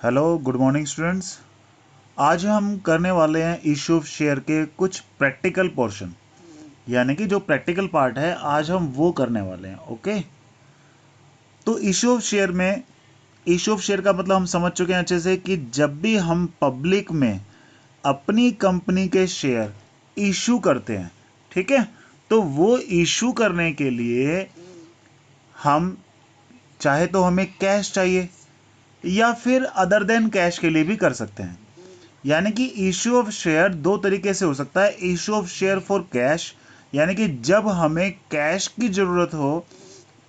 Hello good morning students. आज हम करने वाले हैं इशू ऑफ शेयर के कुछ प्रैक्टिकल पोर्शन, यानी कि जो प्रैक्टिकल पार्ट है आज हम वो करने वाले हैं। ओके, तो इशू ऑफ शेयर का मतलब हम समझ चुके हैं अच्छे से कि जब भी हम पब्लिक में अपनी कंपनी के शेयर इशू करते हैं, ठीक है, तो वो इशू करने के लिए हम चाहे तो हमें कैश चाहिए या फिर अदर देन कैश के लिए भी कर सकते हैं। यानी कि इश्यू ऑफ शेयर दो तरीके से हो सकता है। Issue of share for cash, यानी कि जब हमें कैश की जरूरत हो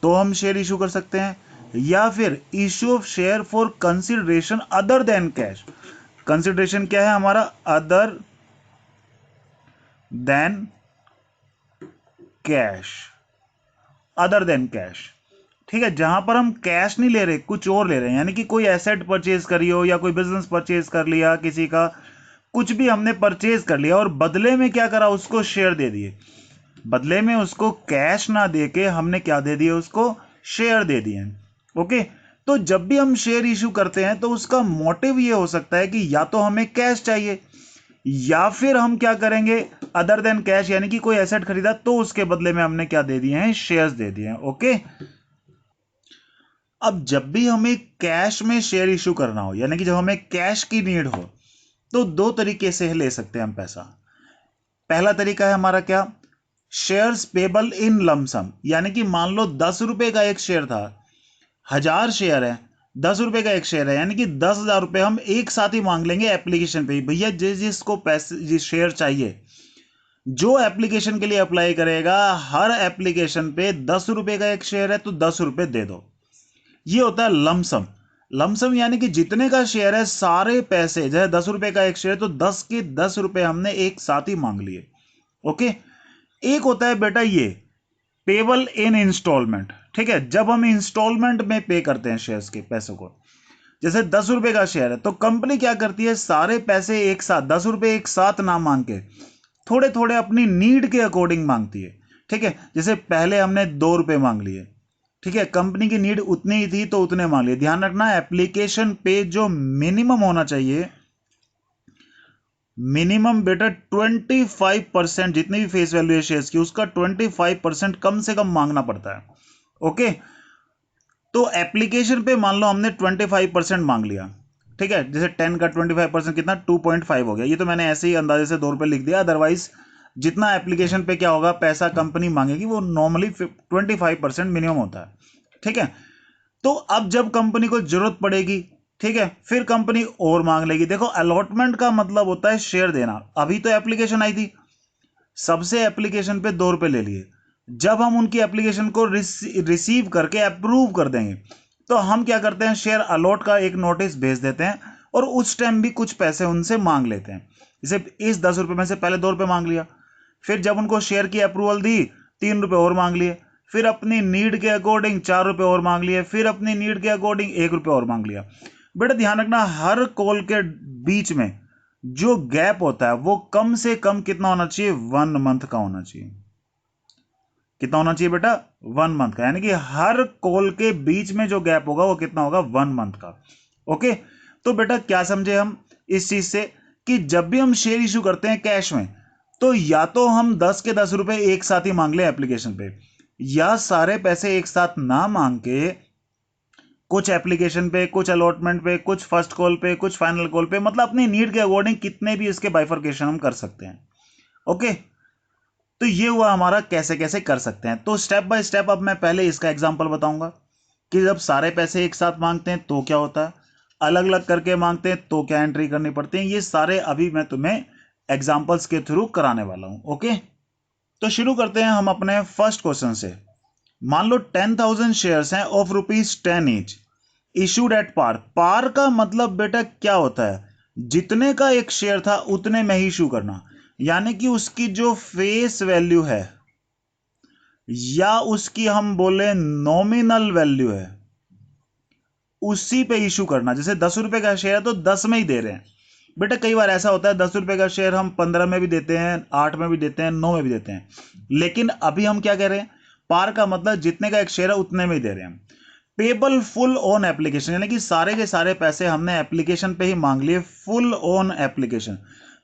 तो हम शेयर इशू कर सकते हैं, या फिर issue of share for consideration other than cash. Consideration क्या है हमारा? Other than cash, other than cash. ठीक है, जहां पर हम कैश नहीं ले रहे, कुछ और ले रहे हैं, यानी कि कोई एसेट परचेज करी हो या कोई बिजनेस परचेज कर लिया किसी का, कुछ भी हमने परचेज कर लिया और बदले में क्या करा, उसको शेयर दे दिए। बदले में उसको कैश ना दे के हमने क्या दे दिए, उसको शेयर दे दिए। ओके, तो जब भी हम शेयर इशू करते हैं तो उसका मोटिव ये हो सकता है कि या तो हमें कैश चाहिए या फिर हम क्या करेंगे, अदर देन कैश, यानी कि कोई एसेट खरीदा तो उसके बदले में हमने क्या दे दिए हैं, शेयर्स दे दिए हैं। ओके, अब जब भी हमें कैश में शेयर इशू करना हो, यानी कि जब हमें कैश की नीड हो, तो दो तरीके से ले सकते हैं हम पैसा। पहला तरीका है हमारा क्या, शेयर्स पेबल इन लमसम, यानी कि मान लो 10 रुपए का एक शेयर था, 1000 शेयर है, 10 रुपए का एक शेयर है, यानी कि 10,000 रुपए हम एक साथ ही मांग लेंगे एप्लीकेशन पे ही। भैया जिसको पैसे जिस शेयर चाहिए, जो एप्लीकेशन के लिए अप्लाई करेगा, हर एप्लीकेशन पे 10 रुपए का एक शेयर है तो 10 रुपए दे दो। ये होता है लमसम। लमसम यानी कि जितने का शेयर है सारे पैसे, जैसे 10 रुपए का एक शेयर तो 10 के 10 रुपए हमने एक साथ ही मांग लिए। ओके, एक होता है बेटा ये पेबल इन इंस्टॉलमेंट। ठीक है, जब हम इंस्टॉलमेंट में पे करते हैं शेयर्स के पैसों को, जैसे 10 रुपए का शेयर है तो कंपनी क्या करती है, सारे पैसे एक साथ 10 रुपए एक साथ ना मांग के थोड़े थोड़े अपनी नीड के अकॉर्डिंग मांगती है। ठीक है, जैसे पहले हमने 2 रुपए मांग लिए, ठीक है, कंपनी की नीड उतनी ही थी तो उतने मांग लिए। ध्यान रखना एप्लीकेशन पे जो मिनिमम होना चाहिए, मिनिमम बेटा 25%, जितनी भी फेस वैल्यू है शेयर्स की उसका 25% कम से कम मांगना पड़ता है। ओके, तो एप्लीकेशन पे मान लो हमने 25% मांग लिया, ठीक है, जैसे 10 का 25% कितना, 2.5 हो गया। ये तो मैंने ऐसे ही अंदाजे से 2 रुपए लिख दिया, अदरवाइज जितना एप्लीकेशन पे क्या होगा पैसा कंपनी मांगेगी वो नॉर्मली 25% मिनिमम होता है। ठीक है, तो अब जब कंपनी को जरूरत पड़ेगी, ठीक है, फिर कंपनी और मांग लेगी। देखो अलॉटमेंट का मतलब होता है शेयर देना। अभी तो एप्लीकेशन आई थी, सबसे एप्लीकेशन पे 2 रुपए ले लिए, जब हम उनकी एप्लीकेशन को रिसीव करके अप्रूव कर देंगे तो हम क्या करते हैं, शेयर अलॉट का एक नोटिस भेज देते हैं और उस टाइम भी कुछ पैसे उनसे मांग लेते हैं। जैसे इस 10 रुपए में से पहले 2 रुपए मांग लिया, फिर जब उनको शेयर की अप्रूवल दी 3 रुपए और मांग लिए, फिर अपनी नीड के अकॉर्डिंग 4 रुपए और मांग लिए, फिर अपनी नीड के अकॉर्डिंग 1 रुपए और मांग लिया। बेटा ध्यान रखना हर कॉल के बीच में जो गैप होता है वो कम से कम कितना होना चाहिए, 1 मंथ का होना चाहिए। कितना होना चाहिए बेटा, 1 मंथ का, यानी कि हर कॉल के बीच में जो गैप होगा वो कितना होगा, 1 मंथ का। ओके, तो बेटा क्या समझे हम इस चीज से, कि जब भी हम शेयर इशू करते हैं कैश में, तो या तो हम 10 के 10 रुपए एक साथ ही मांग ले एप्लीकेशन पे, या सारे पैसे एक साथ ना मांग के कुछ एप्लीकेशन पे, कुछ अलॉटमेंट पे, कुछ फर्स्ट कॉल पे, कुछ फाइनल कॉल पे, मतलब अपनी नीड के अकॉर्डिंग कितने भी इसके बाइफर्केशन हम कर सकते हैं। ओके, तो ये हुआ हमारा कैसे कैसे कर सकते हैं। तो स्टेप बाय स्टेप अब मैं पहले इसका एग्जांपल बताऊंगा कि जब सारे पैसे एक साथ मांगते हैं तो क्या होता है, अलग अलग करके मांगते हैं तो क्या एंट्री करनी पड़ती है, ये सारे अभी मैं तुम्हें एग्जांपल्स के थ्रू कराने वाला हूं। ओके, तो शुरू करते हैं हम अपने फर्स्ट क्वेश्चन से। मान लो 10,000 शेयर्स हैं of ₹10 each, issued at par. Par का मतलब बेटा क्या होता है, जितने का एक शेयर था उतने में ही इशू करना, यानी कि उसकी जो फेस वैल्यू है या उसकी हम बोले नॉमिनल वैल्यू है उसी पे इशू करना। जैसे 10 रुपए का शेयर है तो 10 में ही दे रहे हैं। बेटा कई बार ऐसा होता है 10 रुपए का शेयर हम 15 में भी देते हैं, 8 में भी देते हैं, 9 में भी देते हैं, लेकिन अभी हम क्या कह रहे हैं, पार का मतलब जितने का एक शेयर है उतने में ही दे रहे हैं। पेबल फुल ऑन एप्लीकेशन, यानी कि सारे के सारे पैसे हमने एप्लीकेशन पे ही मांग लिए, फुल ऑन एप्लीकेशन।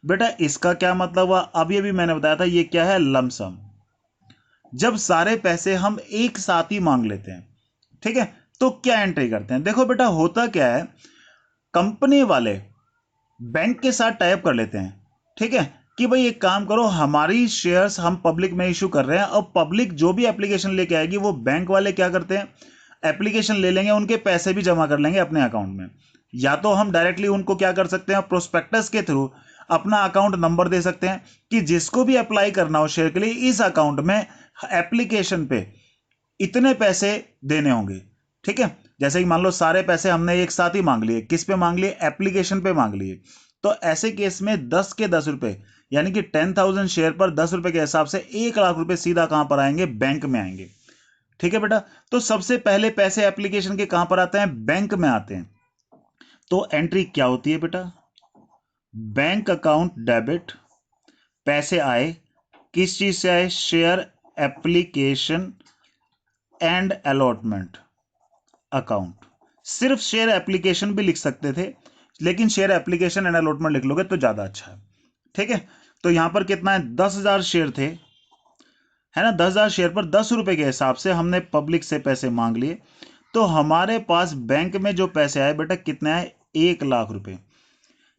बेटा इसका क्या मतलब हुआ, अभी अभी मैंने बताया था ये क्या है, लमसम। जब सारे पैसे हम एक साथ ही मांग लेते हैं, ठीक है, तो क्या एंट्री करते हैं। देखो बेटा होता क्या है, कंपनी वाले बैंक के साथ टाइप कर लेते हैं, ठीक है, कि भाई एक काम करो, हमारी शेयर्स हम पब्लिक में इशू कर रहे हैं, और पब्लिक जो भी एप्लीकेशन लेके आएगी वो बैंक वाले क्या करते हैं, एप्लीकेशन ले लेंगे, उनके पैसे भी जमा कर लेंगे अपने अकाउंट में। या तो हम डायरेक्टली उनको क्या कर सकते हैं, प्रोस्पेक्टस के थ्रू अपना अकाउंट नंबर दे सकते हैं कि जिसको भी अप्लाई करना हो शेयर के लिए, इस अकाउंट में एप्लीकेशन पे इतने पैसे देने होंगे, ठीक है। जैसे कि मान लो सारे पैसे हमने एक साथ ही मांग लिए, किस पे मांग लिए, एप्लीकेशन पे मांग लिए, तो ऐसे केस में 10 के 10 रुपए, यानी कि 10,000 शेयर पर 10 रुपए के हिसाब से 1 लाख रुपए सीधा कहां पर आएंगे, बैंक में आएंगे, ठीक है बेटा। तो सबसे पहले पैसे एप्लीकेशन के कहां पर आते हैं, बैंक में आते हैं। तो एंट्री क्या होती है बेटा, बैंक अकाउंट डेबिट, पैसे आए, किस चीज से आए, share application and allotment account. सिर्फ शेयर एप्लीकेशन भी लिख सकते थे, लेकिन शेयर एप्लीकेशन एंड अलॉटमेंट लिख लोगे तो ज्यादा अच्छा है, ठीक है। तो यहां पर कितना है, 10,000 शेयर थे, है ना, 10,000 शेयर पर 10 रुपए के हिसाब से हमने पब्लिक से पैसे मांग लिए। तो हमारे पास बैंक में जो पैसे आए बेटा कितने आए, 1 लाख रुपए।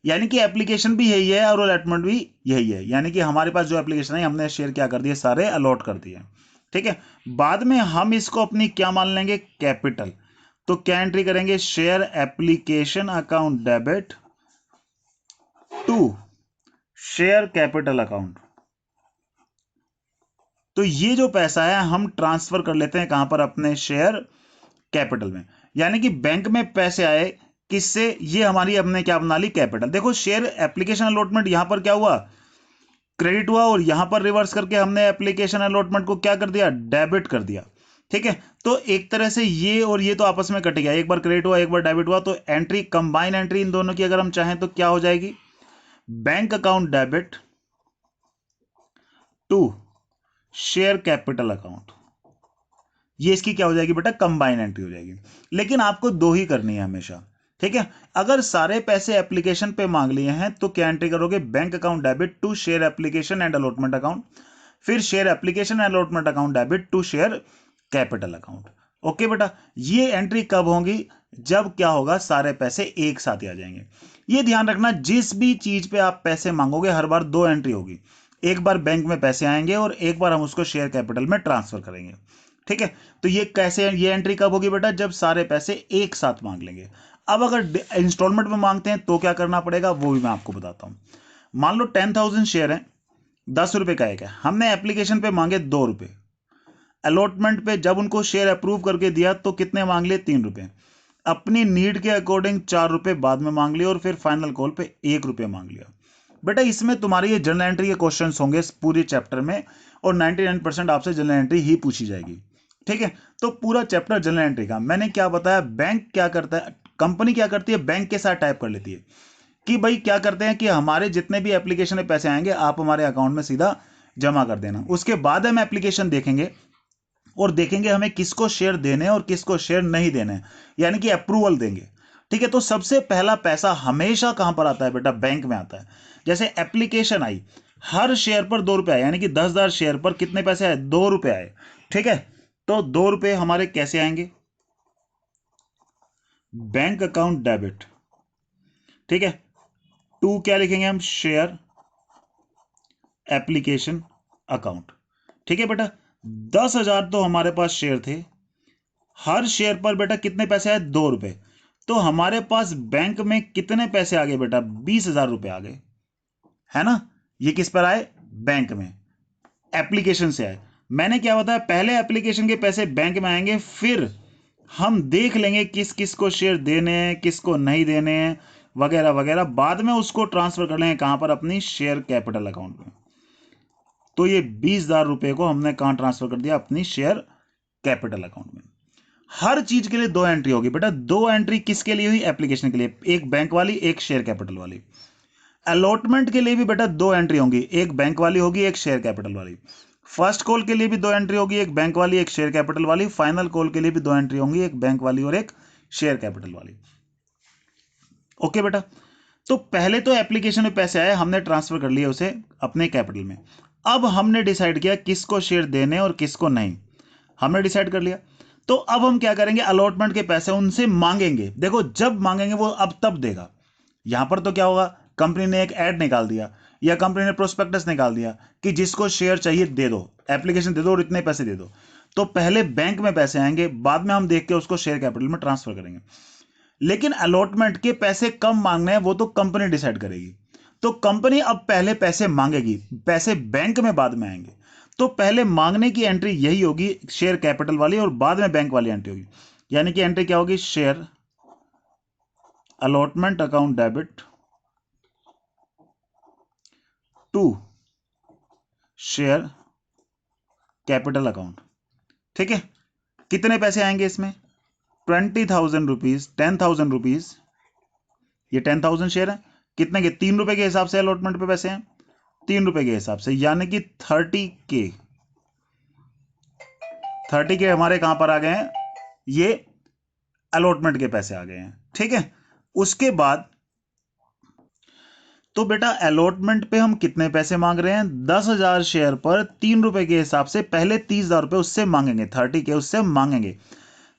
यानी कि एप्लीकेशन भी यही है और अलॉटमेंट भी यही है, यानी कि हमारे पास जो एप्लीकेशन है हमने शेयर क्या कर दिए, सारे अलॉट कर दिए, ठीक है। बाद में हम इसको अपनी क्या मान लेंगे, कैपिटल। तो क्या एंट्री करेंगे, share application account debit to share capital account. तो ये जो पैसा है हम ट्रांसफर कर लेते हैं कहां पर, अपने शेयर कैपिटल में। यानी कि बैंक में पैसे आए किससे, ये हमारी हमने क्या बना ली, कैपिटल। देखो शेयर एप्लीकेशन अलॉटमेंट यहां पर क्या हुआ, क्रेडिट हुआ, और यहां पर रिवर्स करके हमने एप्लीकेशन अलॉटमेंट को क्या कर दिया, डेबिट कर दिया, ठीक है। तो एक तरह से ये और ये तो आपस में कट गया, एक बार क्रेडिट हुआ एक बार डेबिट हुआ, तो एंट्री कंबाइन एंट्री इन दोनों की अगर हम चाहें तो क्या हो जाएगी, bank account debit to share capital account. ये इसकी क्या हो जाएगी बेटा, कंबाइन एंट्री हो जाएगी। लेकिन आपको दो ही करनी है हमेशा, ठीक है। अगर सारे पैसे एप्लीकेशन पे मांग लिए हैं तो क्या एंट्री करोगे, bank account debit to share application and allotment account, फिर share application and allotment account debit to share capital account. Okay बेटा, ये एंट्री कब होगी, जब क्या होगा, सारे पैसे एक साथ ही आ जाएंगे। ये ध्यान रखना, जिस भी चीज पे आप पैसे मांगोगे हर बार दो एंट्री होगी, एक बार बैंक में पैसे आएंगे और एक बार हम उसको शेयर कैपिटल में ट्रांसफर करेंगे, ठीक है। तो ये कैसे, ये एंट्री कब होगी बेटा, जब सारे पैसे एक साथ मांग लेंगे। अब अगर इंस्टॉलमेंट में मांगते हैं तो क्या करना पड़ेगा, वो भी मैं आपको बताता हूं। मान लो 10,000 शेयर है, 10 रुपए का एक है, हमने एप्लीकेशन पे मांगे 2 रुपए, अलॉटमेंट पे जब उनको शेयर अप्रूव करके दिया तो कितने मांग लिए, 3 रुपए, अपनी नीड के अकॉर्डिंग 4 रुपए बाद में मांग लिए, और फिर फाइनल कॉल पे 1 रुपए मांग लिया। बेटा इसमें तुम्हारी ये जनरल एंट्री के क्वेश्चंस होंगे पूरे चैप्टर में, और 99% आपसे जनरल एंट्री ही पूछी जाएगी, ठीक है। तो पूरा चैप्टर जनरल एंट्री का मैंने क्या बताया, बैंक क्या करता है, कंपनी क्या करती है, बैंक के साथ टाइप कर लेती है कि भाई क्या करते हैं कि हमारे जितने भी एप्लीकेशन में पैसे आएंगे आप हमारे अकाउंट में सीधा जमा कर देना। उसके बाद हम एप्लीकेशन देखेंगे और देखेंगे हमें किसको शेयर देने हैं और किसको शेयर नहीं देने हैं, यानी कि अप्रूवल देंगे, ठीक है। तो सबसे पहला पैसा हमेशा कहां पर आता है बेटा, बैंक में आता है। जैसे एप्लीकेशन आई, हर शेयर पर 2 रुपए आए, यानी कि 10,000 शेयर पर कितने पैसे आए, 2 रुपए आए, ठीक है। तो 2 रुपए हमारे कैसे आएंगे, बैंक अकाउंट डेबिट, ठीक है, टू क्या लिखेंगे हम, शेयर एप्लीकेशन अकाउंट, ठीक है बेटा। 10,000 तो हमारे पास शेयर थे, हर शेयर पर बेटा कितने पैसे आए, 2 रुपए, तो हमारे पास बैंक में कितने पैसे आ गए बेटा, 20,000 रुपए आ गए, है ना। ये किस पर आए, बैंक में, एप्लीकेशन से आए। मैंने क्या बताया, पहले एप्लीकेशन के पैसे बैंक में आएंगे, फिर हम देख लेंगे किस किस को शेयर देने हैं किसको नहीं देने हैं वगैरह वगैरह, बाद में उसको ट्रांसफर कर लेंगे कहां पर, अपनी शेयर कैपिटल अकाउंट में। तो ये 20,000 रुपए को हमने कहां ट्रांसफर कर दिया, अपनी शेयर कैपिटल अकाउंट में। हर चीज के लिए दो एंट्री होगी बेटा, दो एंट्री किसके लिए हुई, एप्लीकेशन के लिए, एक बैंक वाली एक शेयर कैपिटल वाली। अलॉटमेंट के लिए भी बेटा दो एंट्री होंगी, एक बैंक वाली होगी एक शेयर कैपिटल वाली। फर्स्ट कॉल के लिए भी 2 एंट्री होगी, एक बैंक वाली एक शेयर कैपिटल वाली। फाइनल कॉल के लिए भी 2 एंट्री होंगी, एक बैंक वाली और एक शेयर कैपिटल वाली। ओके बेटा, तो पहले तो एप्लीकेशन में पैसे आए, हमने ट्रांसफर कर लिए उसे अपने कैपिटल में। अब हमने डिसाइड किया किसको शेयर देने और किसको नहीं, हमने डिसाइड कर लिया। तो अब हम क्या करेंगे, अलॉटमेंट के पैसे उनसे मांगेंगे। देखो जब मांगेंगे वो अब तब देगा। यहां पर तो क्या होगा, कंपनी ने एक ऐड निकाल दिया या कंपनी ने प्रोस्पेक्टस निकाल दिया कि जिसको शेयर चाहिए दे दो, एप्लीकेशन दे दो और इतने पैसे दे दो। तो पहले बैंक में पैसे आएंगे, बाद में हम देख के उसको शेयर कैपिटल में ट्रांसफर करेंगे। लेकिन अलॉटमेंट के पैसे कम मांगने हैं वो तो कंपनी डिसाइड करेगी। तो कंपनी अब पहले पैसे मांगेगी, पैसे बैंक में बाद में आएंगे। तो पहले मांगने की एंट्री यही होगी शेयर कैपिटल वाली, और बाद में बैंक वाली एंट्री होगी। यानी कि एंट्री क्या होगी, share allotment account debit to share capital account. ठीक है, कितने पैसे आएंगे इसमें, 20,000 रुपीज, 10,000 रुपीज। ये 10,000 शेयर है, कितने के, 3 रुपए के हिसाब से अलॉटमेंट पे पैसे हैं, 3 रुपए के हिसाब से, यानी कि 30K। 30K हमारे कहां पर आ गए हैं, ये अलॉटमेंट के पैसे आ गए हैं। ठीक है, उसके बाद तो बेटा अलॉटमेंट पे हम कितने पैसे मांग रहे हैं, 10,000 शेयर पर 3 रुपए के हिसाब से पहले 30,000 रुपए उससे मांगेंगे, 30K उससे हम मांगेंगे।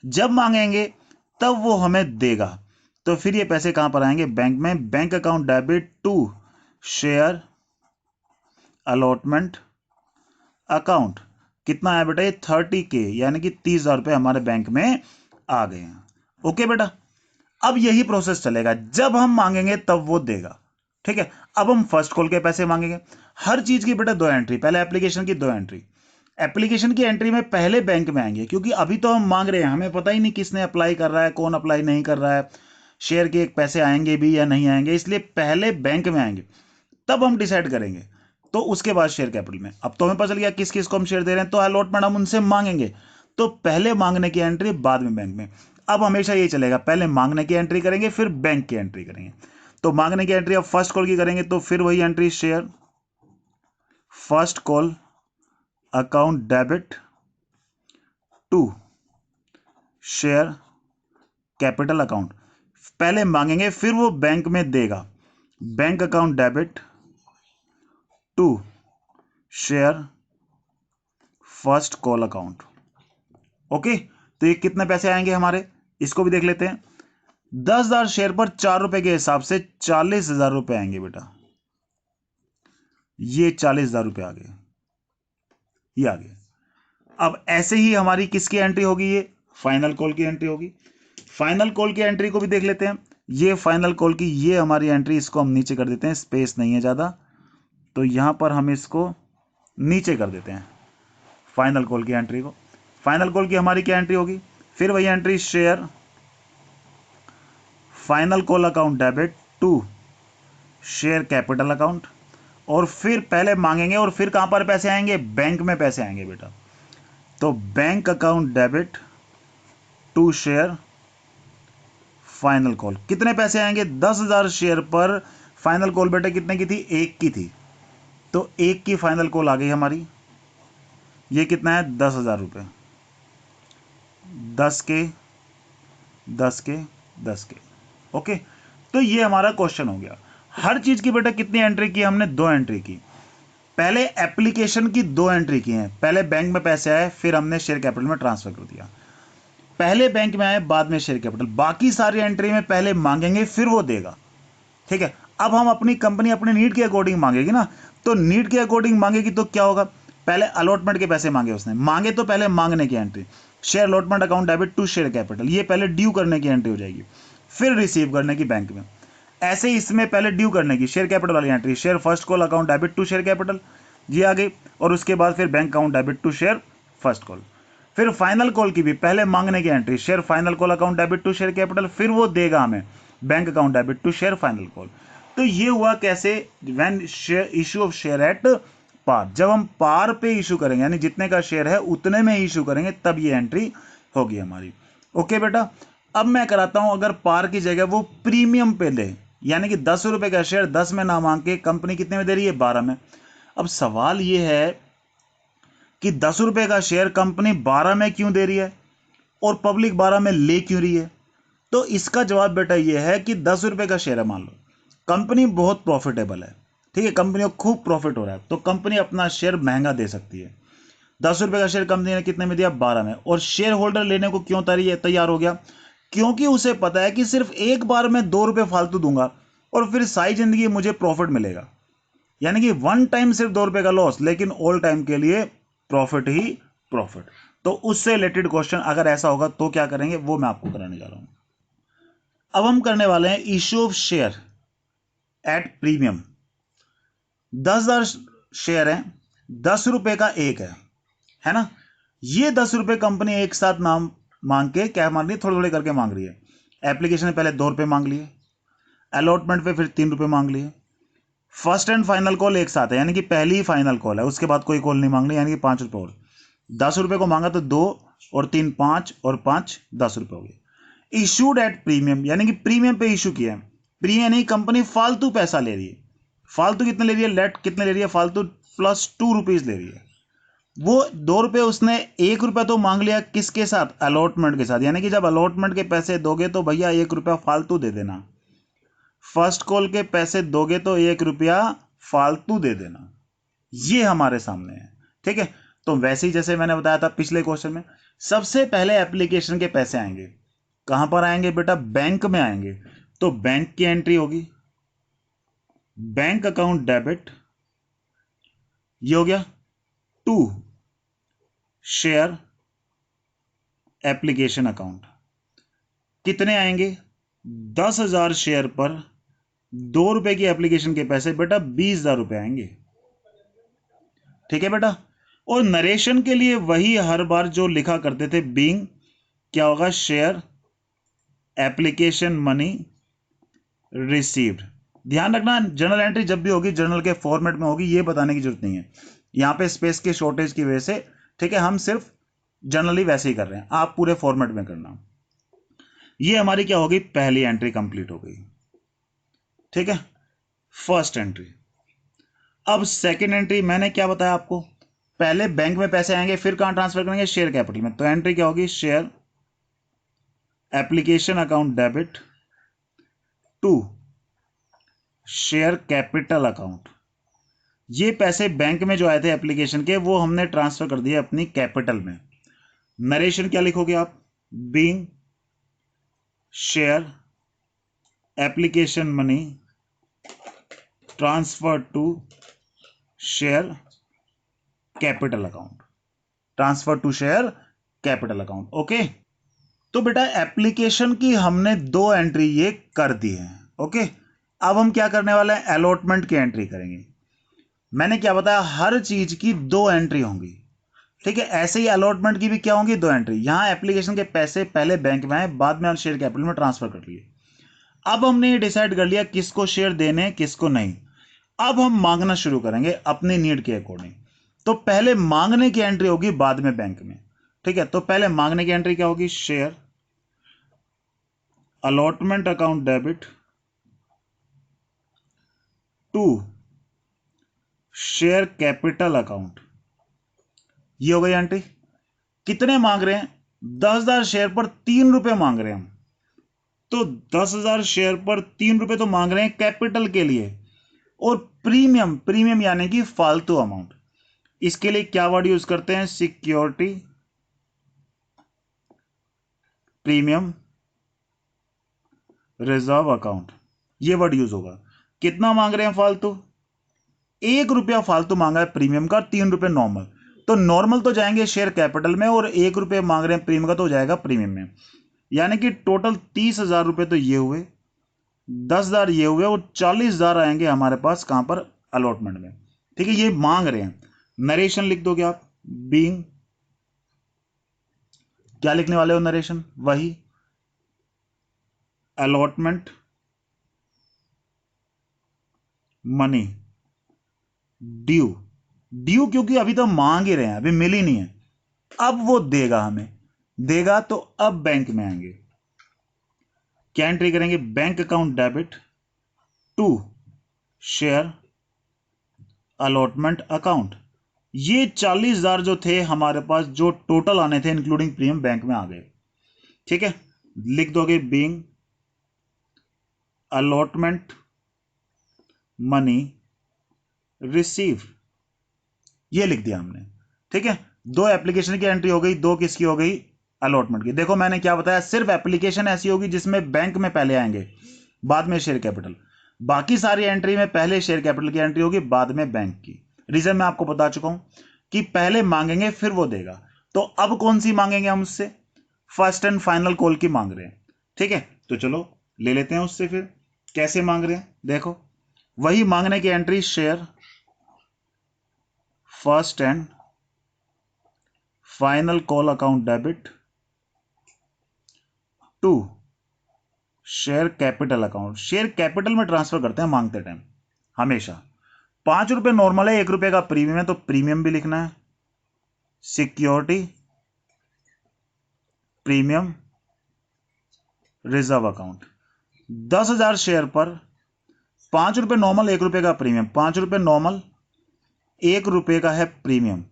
जब मांगेंगे तब वो हमें देगा। तो फिर ये पैसे कहां पर आएंगे, बैंक में, bank account debit to share allotment account. कितना है बेटा, ये 30K, यानी कि 30,000 रुपए हमारे बैंक में आ गए हैं। ओके बेटा, अब यही प्रोसेस चलेगा, जब हम मांगेंगे तब वो देगा। ठीक है, अब हम फर्स्ट कॉल के पैसे मांगेंगे। हर चीज की बेटा 2 एंट्री, पहले एप्लीकेशन की 2 एंट्री। एप्लीकेशन की एंट्री में पहले बैंक में आएंगे, क्योंकि अभी तो हम मांग रहे हैं, हमें पता ही नहीं किसने अप्लाई कर रहा है, कौन अप्लाई नहीं कर रहा है, शेयर के एक पैसे आएंगे भी या नहीं आएंगे, इसलिए पहले बैंक में आएंगे, तब हम डिसाइड करेंगे। तो उसके बाद शेयर कैपिटल में। अब तो हमें पता चल गया किस किस को हम शेयर दे रहे हैं, तो अलॉटमेंट हम उनसे मांगेंगे, तो पहले मांगने की एंट्री, बाद में बैंक में। अब हमेशा ये चलेगा, पहले मांगने की एंट्री करेंगे फिर बैंक की एंट्री करेंगे। तो मांगने की एंट्री अब फर्स्ट कॉल की करेंगे, तो फिर वही entry, share first call account debit to share capital account. पहले मांगेंगे फिर वो बैंक में देगा, bank account debit to share first call account. Okay, तो ये कितने पैसे आएंगे हमारे, इसको भी देख लेते हैं। 10,000 शेयर पर 4 रुपए के हिसाब से 40,000 रुपए आएंगे बेटा। ये 40,000 रुपए आ गए, ये आ गए। अब ऐसे ही हमारी किसकी एंट्री होगी, ये फाइनल कॉल की एंट्री होगी। फाइनल कॉल की एंट्री को भी देख लेते हैं। ये फाइनल कॉल की ये हमारी एंट्री, इसको हम नीचे कर देते हैं, स्पेस नहीं है ज्यादा, तो यहां पर हम इसको नीचे कर देते हैं फाइनल कॉल की एंट्री को। फाइनल कॉल की हमारी क्या एंट्री होगी, फिर वही entry, share final call account debit to share capital account. और फिर पहले मांगेंगे और फिर कहां पर पैसे आएंगे, बैंक में पैसे आएंगे बेटा। तो bank account debit to share final call. कितने पैसे आएंगे, 10,000 शेयर पर फाइनल कॉल बेटा कितने की थी, 1 की थी, तो 1 की फाइनल कॉल आ गई हमारी। ये कितना है, 10,000 रुपए, 10 के 10 के 10 के। ओके, तो ये हमारा क्वेश्चन हो गया। हर चीज की बेटा कितनी एंट्री की हमने, 2 एंट्री की। पहले एप्लीकेशन की 2 एंट्री की हैं, पहले बैंक में पैसे आए फिर हमने शेयर कैपिटल में ट्रांसफर कर दिया। पहले बैंक में आए बाद में शेयर कैपिटल। बाकी सारी एंट्री में पहले मांगेंगे फिर वो देगा। ठीक है, अब हम अपनी कंपनी अपनी नीड के अकॉर्डिंग मांगेगी ना, तो नीड के अकॉर्डिंग मांगेगी तो क्या होगा, पहले अलॉटमेंट के पैसे मांगे उसने, मांगे तो पहले मांगने की entry, share allotment account debit to share capital, ये पहले ड्यू करने की एंट्री हो जाएगी, फिर रिसीव करने की बैंक में। ऐसे ही इसमें पहले ड्यू करने की शेयर कैपिटल वाली entry, share first call account debit to share capital, ये आ गई। और उसके बाद फिर bank account debit to share first call. फिर फाइनल कॉल की भी पहले मांगने की entry, share final call account debit to share capital, फिर वो देगा हमें, bank account debit to share final call. तो ये हुआ कैसे, when share issue of share at par, जब हम पार पे इशू करेंगे, यानी जितने का शेयर है उतने में इशू करेंगे, तब ये एंट्री होगी हमारी। ओके बेटा, अब मैं कराता हूं, अगर पार की जगह वो प्रीमियम पे ले, यानी कि 10 रुपए का शेयर 10 में ना मांग के कंपनी कितने में दे रही है, 12 में। अब सवाल ये है कि 10 रुपए का शेयर कंपनी 12 में क्यों दे रही है और पब्लिक 12 में ले क्यों रही है। तो इसका जवाब बेटा ये है कि 10 रुपए का शेयर है, मान लो कंपनी बहुत प्रॉफिटेबल है, ठीक है, कंपनी को खूब प्रॉफिट हो रहा है, तो कंपनी अपना शेयर महंगा दे सकती है। 10 रुपए का शेयर कंपनी ने कितने में दिया, 12 में, और शेयर होल्डर लेने को क्यों तैयार हो गया, क्योंकि उसे पता है कि सिर्फ एक बार में 2 रुपए फालतू दूंगा और फिर सारी जिंदगी मुझे प्रॉफिट मिलेगा। यानी कि वन टाइम सिर्फ 2 रुपए का लॉस, लेकिन ऑल टाइम के लिए प्रॉफिट ही प्रॉफिट। तो उससे रिलेटेड क्वेश्चन अगर ऐसा होगा तो क्या करेंगे, वो मैं आपको कराने जा रहा हूं। अब हम करने वाले हैं issue of share at premium. 10,000 share है, 10 रुपए का एक है ना। ये 10 रुपए कंपनी एक साथ मांग के क्या मांग रही है, थोड़े थोड़े करके मांग रही है। एप्लीकेशन में पहले 2 रुपए मांग लिए, अलॉटमेंट पे फिर 3 रुपए मांग लिए, फर्स्ट एंड फाइनल कॉल एक साथ है, यानी कि पहली ही फाइनल कॉल है, उसके बाद कोई कॉल नहीं मांग ली, यानी कि 5 रुपए और। 10 रुपए को मांगा तो 2 और 3 5 और 5 10 रुपए हो गए। इशूड एट प्रीमियम, यानी कि प्रीमियम पे इशू किया है। प्रीमियम यानी कंपनी फालतू पैसा ले रही है। फालतू कितने ले रही है, लेट कितने ले रही है फालतू, +2 रुपीज ले रही है। वो 2 रुपए उसने 1 रुपया तो मांग लिया, किसके साथ, अलॉटमेंट के साथ, यानी कि जब अलॉटमेंट के पैसे दोगे तो भैया 1 रुपया फालतू दे देना। फर्स्ट कॉल के पैसे दोगे तो 1 रुपया फालतू दे देना। ये हमारे सामने है, ठीक है। तो वैसे ही जैसे मैंने बताया था पिछले क्वेश्चन में, सबसे पहले एप्लीकेशन के पैसे आएंगे, कहां पर आएंगे बेटा, बैंक में आएंगे। तो बैंक की एंट्री होगी, बैंक अकाउंट डेबिट, ये हो गया। 2 शेयर एप्लीकेशन अकाउंट, कितने आएंगे, 10,000 शेयर पर 2 रुपए की एप्लीकेशन के पैसे बेटा 20,000 रुपए आएंगे, ठीक है बेटा। और नरेशन के लिए वही हर बार जो लिखा करते थे, बीइंग क्या होगा, शेयर एप्लीकेशन मनी रिसीव्ड। ध्यान रखना जर्नल एंट्री जब भी होगी जर्नल के फॉर्मेट में होगी, ये बताने की जरूरत नहीं है, यहां पे स्पेस के शॉर्टेज की वजह से, ठीक है, हम सिर्फ जनरली वैसे ही कर रहे हैं, आप पूरे फॉर्मेट में करना। ये हमारी क्या होगी, पहली एंट्री कंप्लीट हो गई, ठीक है, फर्स्ट एंट्री। अब सेकेंड एंट्री मैंने क्या बताया आपको, पहले बैंक में पैसे आएंगे फिर कहां ट्रांसफर करेंगे, शेयर कैपिटल में। तो एंट्री क्या होगी, share application account debit 2 share capital account. ये पैसे बैंक में जो आए थे एप्लीकेशन के, वो हमने ट्रांसफर कर दिए अपनी कैपिटल में। नरेशन क्या लिखोगे आप, being share application money transfer to share capital account, transfer to share capital account, okay. तो बेटा एप्लीकेशन की हमने 2 एंट्री ये कर दी है, ओके। अब हम क्या करने वाले हैं, अलॉटमेंट की एंट्री करेंगे। मैंने क्या बताया, हर चीज की 2 एंट्री होंगी, ठीक है। ऐसे ही अलॉटमेंट की भी क्या होंगी, 2 एंट्री। यहां एप्लीकेशन के पैसे पहले बैंक में आए, बाद में शेयर कैपिटल में ट्रांसफर कर लिए। अब हमने ये डिसाइड कर लिया किसको शेयर देने किसको नहीं। अब हम मांगना शुरू करेंगे अपनी नीड के अकॉर्डिंग। तो पहले मांगने की एंट्री होगी, बाद में बैंक में, ठीक है। तो पहले मांगने की एंट्री क्या होगी, share allotment account debit 2 share capital account, ये हो गई एंट्री। कितने मांग रहे हैं, 10,000 शेयर पर 3 रुपए मांग रहे हैं हम। तो 10,000 शेयर पर 3 रुपए तो मांग रहे हैं कैपिटल के लिए। और प्रीमियम, प्रीमियम यानी कि फालतू अमाउंट, इसके लिए क्या वर्ड यूज करते हैं, सिक्योरिटी प्रीमियम रिजर्व अकाउंट, ये वर्ड यूज होगा। कितना मांग रहे हैं फालतू, 1 रुपया फालतू मांगा है प्रीमियम का, 3 रुपए नॉर्मल। तो नॉर्मल तो जाएंगे शेयर कैपिटल में, और 1 रुपये मांग रहे हैं प्रीमियम का, तो हो जाएगा प्रीमियम में। यानी कि टोटल 30,000 रुपए तो ये हुए, 10,000 ये हुए, और 40,000 आएंगे हमारे पास कहां पर, अलॉटमेंट में, ठीक है। ये मांग रहे हैं। नरेशन लिख दोगे आप, बीइंग क्या लिखने वाले हो, नरेशन वही अलॉटमेंट मनी ड्यू, ड्यू क्योंकि अभी तो मांग ही रहे हैं, अभी मिल ही नहीं है। अब वो देगा, हमें देगा, तो अब बैंक में आएंगे, क्या एंट्री करेंगे, bank account debit 2 share allotment account, ये 40,000 जो थे हमारे पास, जो टोटल आने थे इंक्लूडिंग प्रीमियम, बैंक में आ गए। ठीक है, लिख दोगे बीइंग अलॉटमेंट मनी रिसीव, ये लिख दिया हमने। ठीक है, दो एप्लीकेशन की एंट्री हो गई, दो किसकी हो गई, अलॉटमेंट की। देखो मैंने क्या बताया, सिर्फ एप्लीकेशन ऐसी होगी जिसमें बैंक में पहले आएंगे, बाद में शेयर कैपिटल। बाकी सारी एंट्री में पहले शेयर कैपिटल की एंट्री होगी, बाद में बैंक की। रीजन मैं आपको बता चुका हूं कि पहले मांगेंगे फिर वो देगा। तो अब कौन सी मांगेंगे हम उससे, फर्स्ट एंड फाइनल कॉल की मांग रहे हैं। ठीक है, तो चलो ले लेते हैं उससे। फिर कैसे मांग रहे हैं, देखो वही मांगने की entry, share first and final call account debit to share capital account. Share capital में ट्रांसफर करते हैं मांगते टाइम हमेशा। 5 रुपए नॉर्मल है, 1 रुपए का प्रीमियम है, तो प्रीमियम भी लिखना है। Security premium reserve account. 10,000 share पर 5 रुपए नॉर्मल, 1 रुपए का प्रीमियम। 5 रुपए नॉर्मल, 1 रुपए का है प्रीमियम,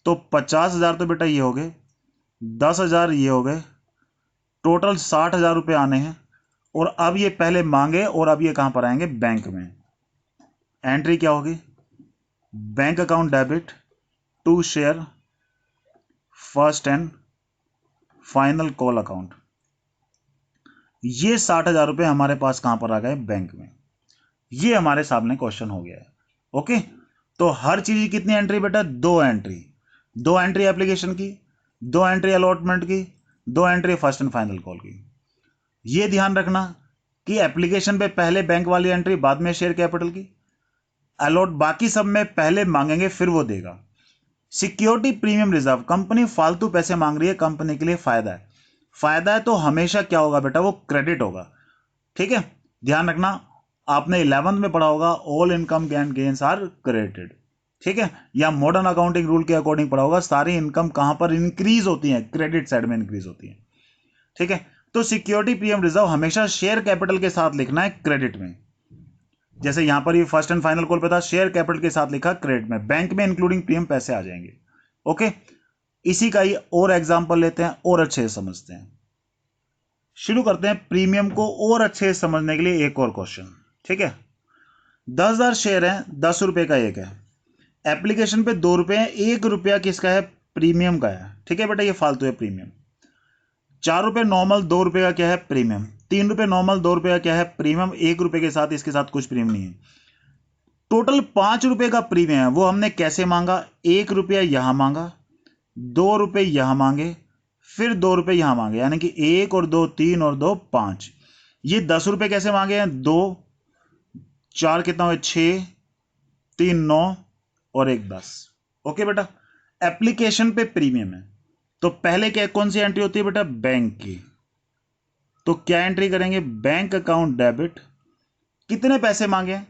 तो 50,000 तो बेटा ये हो गए, 10,000 ये हो गए, टोटल 60,000 रुपए आने हैं। और अब ये पहले मांगे और अब ये कहां पर आएंगे, बैंक में। एंट्री क्या होगी, bank account debit to share first and final call account. ये 60,000 रुपए हमारे पास कहां पर आ गए, बैंक में। ये हमारे सामने क्वेश्चन हो गया है। ओके, तो हर चीज की कितनी एंट्री बेटा, दो एंट्री। दो एंट्री एप्लीकेशन की, दो एंट्री अलॉटमेंट की, दो entry first and final call की। ये ध्यान रखना कि एप्लीकेशन पे पहले बैंक वाली एंट्री, बाद में शेयर कैपिटल की। अलॉट बाकी सब में पहले मांगेंगे फिर वो देगा। सिक्योरिटी प्रीमियम रिजर्व, कंपनी फालतू पैसे मांग रही है, कंपनी के लिए फायदा है। फायदा है तो हमेशा क्या होगा बेटा, वो क्रेडिट होगा। ठीक है, ध्यान रखना, आपने 11th में पढ़ा होगा, all income and gains are credited. ठीक है, या मॉडर्न अकाउंटिंग रूल के अकॉर्डिंग पढ़ा होगा, सारी इनकम कहां पर इंक्रीज होती है, क्रेडिट साइड में इंक्रीज होती है। ठीक है, तो सिक्योरिटी प्रीमियम रिजर्व हमेशा शेयर कैपिटल के साथ लिखना है क्रेडिट में। जैसे यहां पर ये फर्स्ट एंड फाइनल कॉल पे था, शेयर कैपिटल के साथ लिखा क्रेडिट में, बैंक में इंक्लूडिंग प्रीमियम पैसे आ जाएंगे। ओके, इसी का ही और एग्जांपल लेते हैं और अच्छे से समझते हैं। शुरू करते हैं प्रीमियम को और अच्छे से समझने के लिए एक और क्वेश्चन। ठीक है, 10,000 शेयर है, 10 रुपए का एक है, एप्लीकेशन पे 2 रुपए है, 1 रुपया किसका है, प्रीमियम का है। ठीक है बेटा, ये फालतू है प्रीमियम। 4 रुपए नॉर्मल, 2 रुपए का क्या है, प्रीमियम। 3 रुपए नॉर्मल, 2 रुपए का क्या है, प्रीमियम। 1 रुपए के साथ, इसके साथ कुछ प्रीमियम नहीं है। टोटल 5 रुपए का प्रीमियम है, वो हमने कैसे मांगा, 1 रुपया यहां मांगा, 2 रुपए यहां मांगे, फिर 2 रुपए यहां मांगे, यानी कि 1 और 2 3 और 2 5। ये 10 रुपए कैसे मांगे हैं, 2 4 कितना हुआ, 6 3 9 और 1 10। ओके बेटा, एप्लीकेशन पे प्रीमियम है, तो पहले क्या कौन सी एंट्री होती है बेटा, बैंक की। तो क्या एंट्री करेंगे, बैंक अकाउंट डेबिट, कितने पैसे मांगे,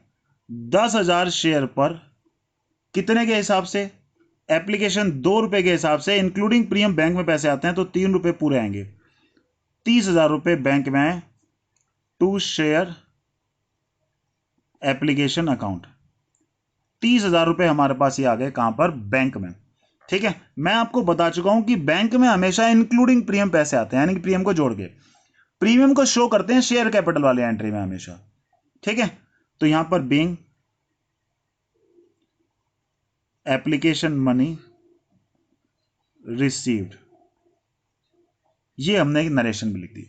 10,000 शेयर पर, कितने के हिसाब से, एप्लीकेशन 2 रुपए के हिसाब से, इंक्लूडिंग प्रीमियम बैंक में पैसे आते हैं तो 3 रुपए पूरे आएंगे। 30,000 रुपए बैंक में आए टू शेयर एप्लीकेशन अकाउंट। 30,000 रुपए हमारे पास ये आ गए कहां पर, बैंक में। ठीक है, मैं आपको बता चुका हूं कि बैंक में हमेशा इंक्लूडिंग प्रीमियम पैसे आते हैं, यानी कि प्रीमियम को जोड़ के। प्रीमियम को शो करते हैं शेयर कैपिटल वाले एंट्री में हमेशा। ठीक है, तो यहां पर बीइंग एप्लीकेशन मनी रिसीव्ड, ये हमने एक नरेशन भी लिख दी।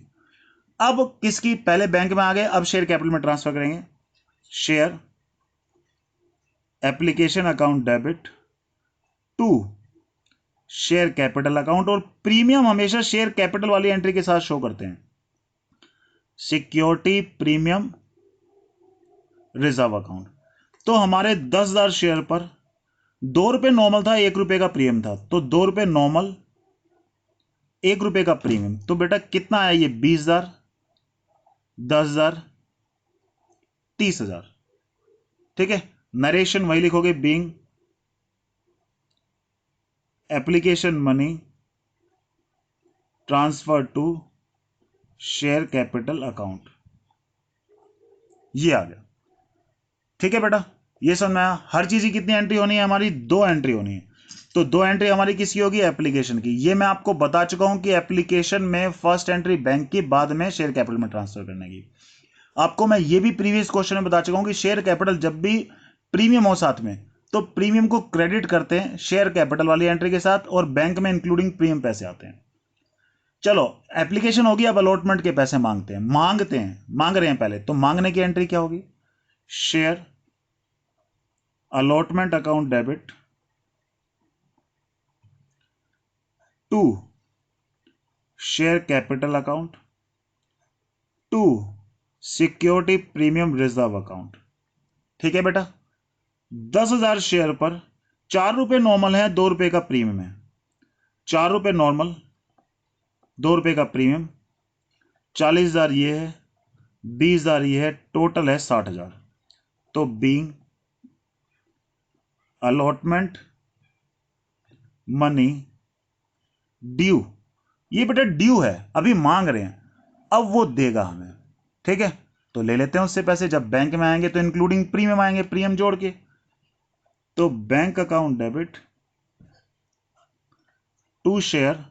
अब किसकी, पहले बैंक में आ गए, अब शेयर कैपिटल में ट्रांसफर करेंगे। Share application account debit to share capital account, और प्रीमियम हमेशा शेयर कैपिटल वाली एंट्री के साथ शो करते हैं। Security premium reserve account. तो हमारे 10,000 शेयर पर 2 रुपए नॉर्मल था, 1 रुपए का प्रीमियम था, तो 2 रुपए नॉर्मल, 1 रुपए का प्रीमियम। तो बेटा कितना आया ये, 20,000, 10,000, 30,000। ठीक है, नरेशन वही लिखोगे, being application money transfer to share capital account, ये आ गया। ठीक है बेटा, ये समझ में आया। हर चीज की कितनी एंट्री होनी है हमारी, 2 एंट्री होनी है। तो 2 एंट्री हमारी किसकी होगी, एप्लीकेशन की। ये मैं आपको बता चुका हूं कि एप्लीकेशन में फर्स्ट एंट्री बैंक की, बाद में शेयर कैपिटल में ट्रांसफर करने की। आपको मैं ये भी प्रीवियस क्वेश्चन में बता चुका हूं कि शेयर कैपिटल जब भी प्रीमियम हो साथ में, तो प्रीमियम को क्रेडिट करते हैं शेयर कैपिटल वाली एंट्री के साथ, और बैंक में इंक्लूडिंग प्रीमियम पैसे आते हैं। चलो एप्लीकेशन होगी, अब अलॉटमेंट के पैसे मांग रहे हैं पहले। तो मांगने की एंट्री क्या होगी, share allotment account debit to share capital account to security premium reserve account. ठीक है बेटा, 10,000 शेयर पर 4 रुपए नॉर्मल है, 2 रुपए का प्रीमियम है। 4 रुपए नॉर्मल, 2 रुपए का प्रीमियम, 40,000 ये है, 20,000 ये है, टोटल है 60,000। तो बीइंग अलॉटमेंट मनी ड्यू, ये बेटा ड्यू है, अभी मांग रहे हैं, अब वो देगा हमें। ठीक है, तो ले लेते हैं उससे पैसे। जब बैंक में आएंगे तो इंक्लूडिंग प्रीमियम आएंगे, प्रीमियम जोड़ के। तो bank account debit to share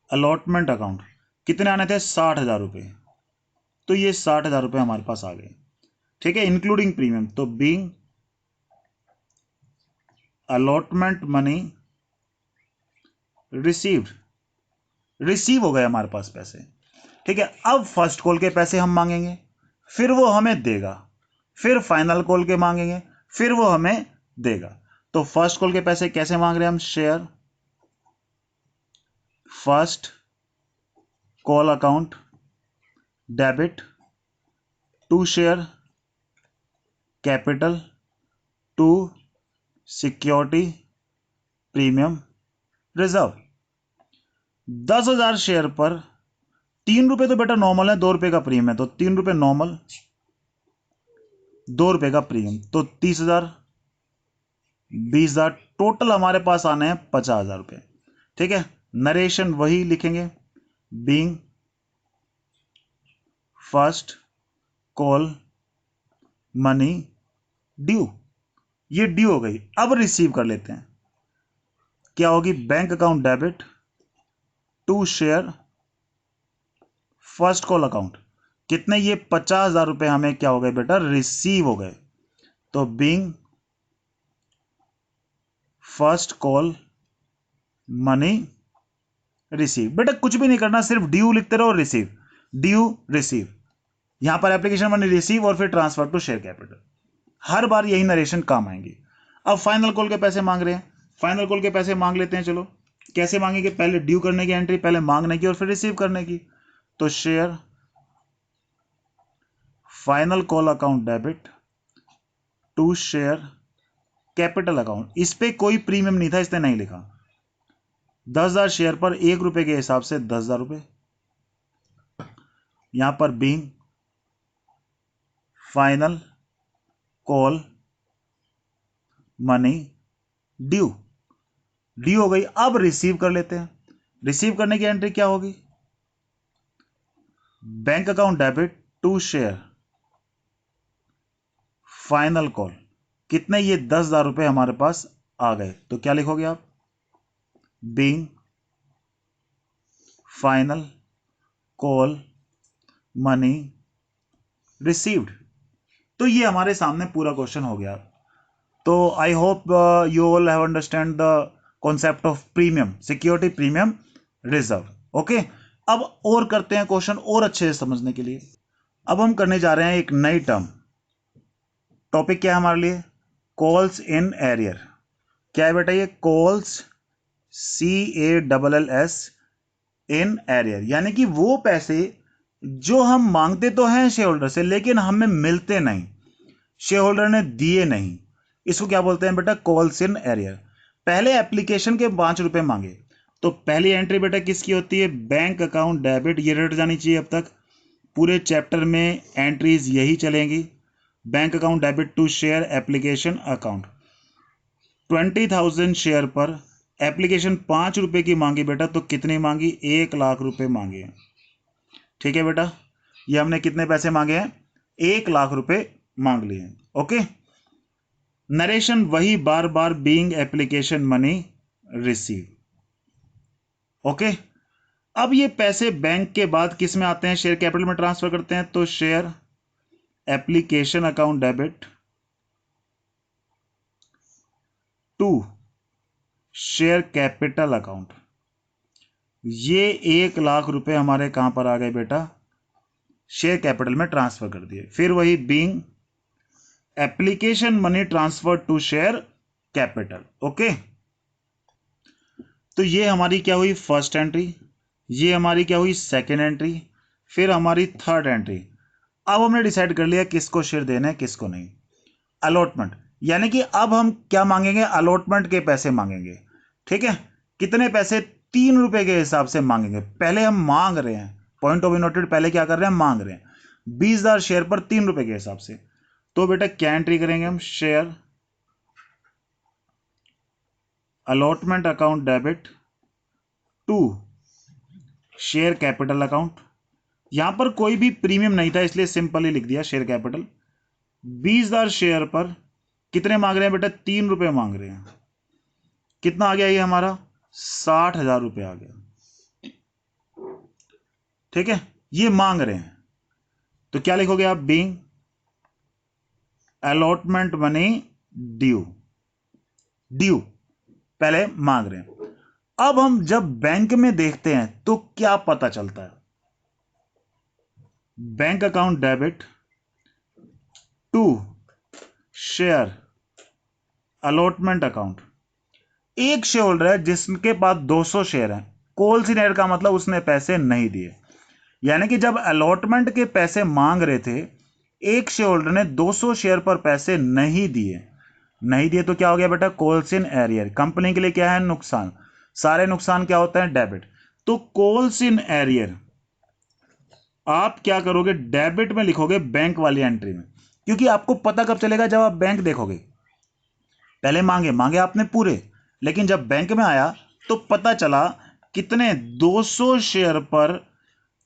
allotment account, कितने आने थे, 60,000 रुपए। तो ये 60,000 रुपए हमारे पास आ गए। ठीक है, इंक्लूडिंग प्रीमियम। तो being allotment money received, receive हो गए हमारे पास पैसे। ठीक है, अब फर्स्ट कॉल के पैसे हम मांगेंगे, फिर वो हमें देगा, फिर फाइनल कॉल के मांगेंगे, फिर वो हमें देगा। तो फर्स्ट कॉल के पैसे कैसे मांग रहे हैं हम, share first call account debit to share capital to security premium reserve. 10,000 share पर 3 रुपए तो बेटा नॉर्मल है, 2 रुपए का प्रीमियम है। तो 3 रुपए नॉर्मल, 2 रुपए का प्रीमियम, तो 30,000, 20,000, टोटल हमारे पास आने हैं 50,000 रुपए। ठीक है, नरेशन वही लिखेंगे, being first call money due, ये ड्यू हो गई। अब रिसीव कर लेते हैं, क्या होगी, bank account debit to share first call account, कितने, ये 50,000 रुपए हमें क्या हो गए बेटा, रिसीव हो गए। तो being first call money receive, बेटा कुछ भी नहीं करना, सिर्फ ड्यू लिखते रहो, रिसीव, ड्यू रिसीव। यहां पर एप्लीकेशन मनी रिसीव और फिर ट्रांसफर टू शेयर कैपिटल, हर बार यही नरेशन काम आएंगी। अब फाइनल कॉल के पैसे मांग रहे हैं, फाइनल कॉल के पैसे मांग लेते हैं। चलो कैसे मांगेंगे, पहले ड्यू करने की एंट्री, पहले मांगने की और फिर रिसीव करने की। तो share final call account debit to share capital account, इस पे कोई प्रीमियम नहीं था इसने नहीं लिखा। 10,000 शेयर पर 1 रुपए के हिसाब से 10,000 रुपए, यहां पर being final call money due, due हो गई। अब रिसीव कर लेते हैं, रिसीव करने की एंट्री क्या होगी, bank account debit to share final call, कितने, ये 10,000 रुपए हमारे पास आ गए। तो क्या लिखोगे आप, being final call money received. तो ये हमारे सामने पूरा क्वेश्चन हो गया। तो I hope you all have understand the concept of premium, security premium reserve. Okay, अब और करते हैं क्वेश्चन और अच्छे से समझने के लिए। अब हम करने जा रहे हैं एक नई टर्म। टॉपिक क्या है हमारे लिए, कॉल्स इन एरियर। क्या है बेटा ये, कॉल्स CALLS इन एरियर, यानी कि वो पैसे जो हम मांगते तो हैं शेयर होल्डर से लेकिन हमें मिलते नहीं, शेयर होल्डर ने दिए नहीं, इसको क्या बोलते हैं बेटा, कॉल्स इन एरियर। पहले एप्लीकेशन के 5 रुपए मांगे, तो पहली एंट्री बेटा किसकी होती है, बैंक अकाउंट डेबिट, ये रट जानी चाहिए। अब तक पूरे चैप्टर में एंट्रीज यही चलेंगी, bank account debit to share application account. 20,000 share पर एप्लीकेशन 5 रुपए की मांगी बेटा, तो कितनी मांगी, 1 लाख रुपए मांगे। ठीक है बेटा, ये हमने कितने पैसे मांगे हैं, 1 लाख रुपए मांग लिए। ओके, नरेशन वही बार बार being application money receive. Okay, अब ये पैसे बैंक के बाद किस में आते हैं, शेयर कैपिटल में ट्रांसफर करते हैं, तो share application account debit to share capital account. ये 1 लाख रुपए हमारे कहां पर आ गए बेटा, शेयर कैपिटल में ट्रांसफर कर दिए। फिर वही being application money transfer to share capital. Okay, तो ये हमारी क्या हुई फर्स्ट एंट्री, ये हमारी क्या हुई सेकेंड एंट्री, फिर हमारी थर्ड एंट्री। अब हमने डिसाइड कर लिया किसको शेयर देना है किसको नहीं। अलॉटमेंट, यानी कि अब हम क्या मांगेंगे, अलॉटमेंट के पैसे मांगेंगे। ठीक है, कितने पैसे, 3 रुपए के हिसाब से मांगेंगे। पहले हम मांग रहे हैं, पॉइंट ऑफ व्यू नोटेड, पहले क्या कर रहे हैं, मांग रहे हैं 20,000 शेयर पर 3 रुपए के हिसाब से। तो बेटा क्या एंट्री करेंगे हम, share allotment account debit to share capital account. यहां पर कोई भी प्रीमियम नहीं था इसलिए सिंपल ही लिख दिया शेयर कैपिटल। 20,000 शेयर पर कितने मांग रहे हैं बेटा, 3 रुपए मांग रहे हैं। कितना आ गया ये हमारा, 60,000 रुपये आ गया। ठीक है, ये मांग रहे हैं तो क्या लिखोगे आप, being allotment money due. Due पहले मांग रहे हैं। अब हम जब बैंक में देखते हैं तो क्या पता चलता है, bank account debit to share allotment account. एक शेयर होल्डर है जिसके पास 200 शेयर हैं, कॉल सीनियर का मतलब उसने पैसे नहीं दिए। यानी कि जब अलॉटमेंट के पैसे मांग रहे थे, एक शेयर होल्डर ने 200 शेयर पर पैसे नहीं दिए। नहीं दिए तो क्या हो गया बेटा, कॉल्स इन एरियर। कंपनी के लिए क्या है, नुकसान। सारे नुकसान क्या होता है, डेबिट। तो कॉल्स इन एरियर आप क्या करोगे, डेबिट में लिखोगे बैंक वाली एंट्री में। क्योंकि आपको पता कब चलेगा, जब आप बैंक देखोगे। पहले मांगे मांगे आपने पूरे, लेकिन जब बैंक में आया तो पता चला कितने, 200 शेयर पर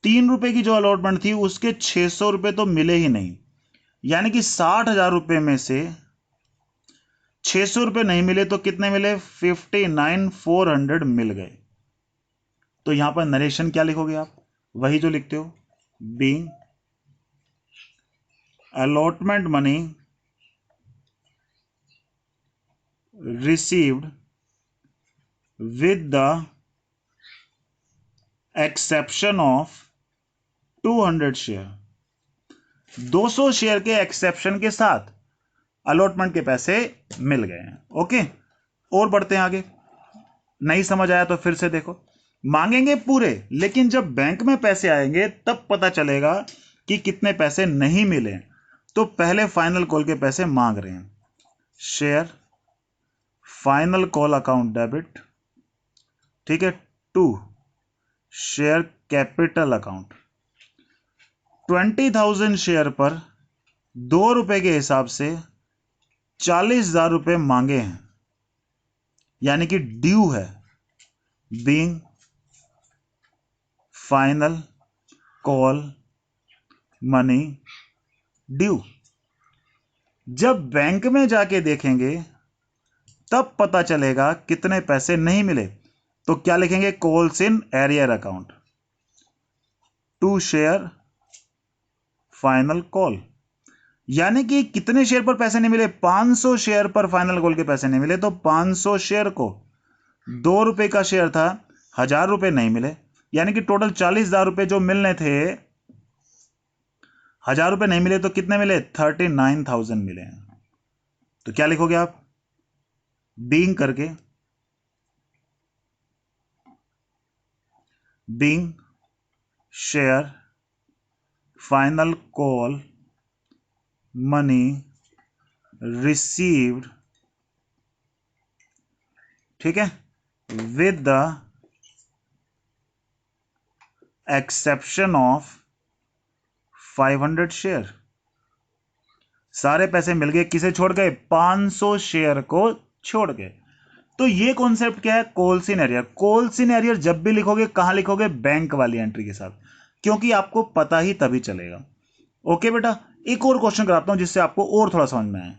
3 रुपए की जो अलॉटमेंट थी उसके 600 रुपए तो मिले ही नहीं। यानी कि 60,000 रुपए में से 600 रुपए नहीं मिले तो कितने मिले, 59,400 मिल गए। तो यहां पर नरेशन क्या लिखोगे आप, वही जो लिखते हो, being allotment money received with the exception of 200 share. 200 share के एक्सेप्शन के साथ अलॉटमेंट के पैसे मिल गए हैं। ओके, और बढ़ते हैं आगे। नहीं समझ आया तो फिर से देखो, मांगेंगे पूरे, लेकिन जब बैंक में पैसे आएंगे तब पता चलेगा कि कितने पैसे नहीं मिले। तो पहले फाइनल कॉल के पैसे मांग रहे हैं, share final call account debit, ठीक है, to share capital account. 20,000 share पर 2 रुपए के हिसाब से 40,000 रुपए मांगे हैं, यानी कि ड्यू है, being final call money due. जब बैंक में जाके देखेंगे तब पता चलेगा कितने पैसे नहीं मिले। तो क्या लिखेंगे, calls in arrear account to share final call. यानी कि कितने शेयर पर पैसे नहीं मिले, 500 शेयर पर फाइनल कॉल के पैसे नहीं मिले। तो 500 शेयर को 2 रुपए का शेयर था, 1,000 रुपए नहीं मिले। यानी कि टोटल 40,000 रुपए जो मिलने थे, 1,000 रुपए नहीं मिले तो कितने मिले, 39,000 मिले। तो क्या लिखोगे आप, बीइंग करके, being share final call money received, ठीक है, with the exception of 500 share. सारे पैसे मिल गए, किसे छोड़ गए, 500 शेयर को छोड़ गए। तो ये कॉन्सेप्ट क्या है, calls in arrear. Calls in arrear जब भी लिखोगे कहां लिखोगे, बैंक वाली एंट्री के साथ, क्योंकि आपको पता ही तभी चलेगा। ओके बेटा, एक और क्वेश्चन कराता हूं जिससे आपको और थोड़ा समझ में आए।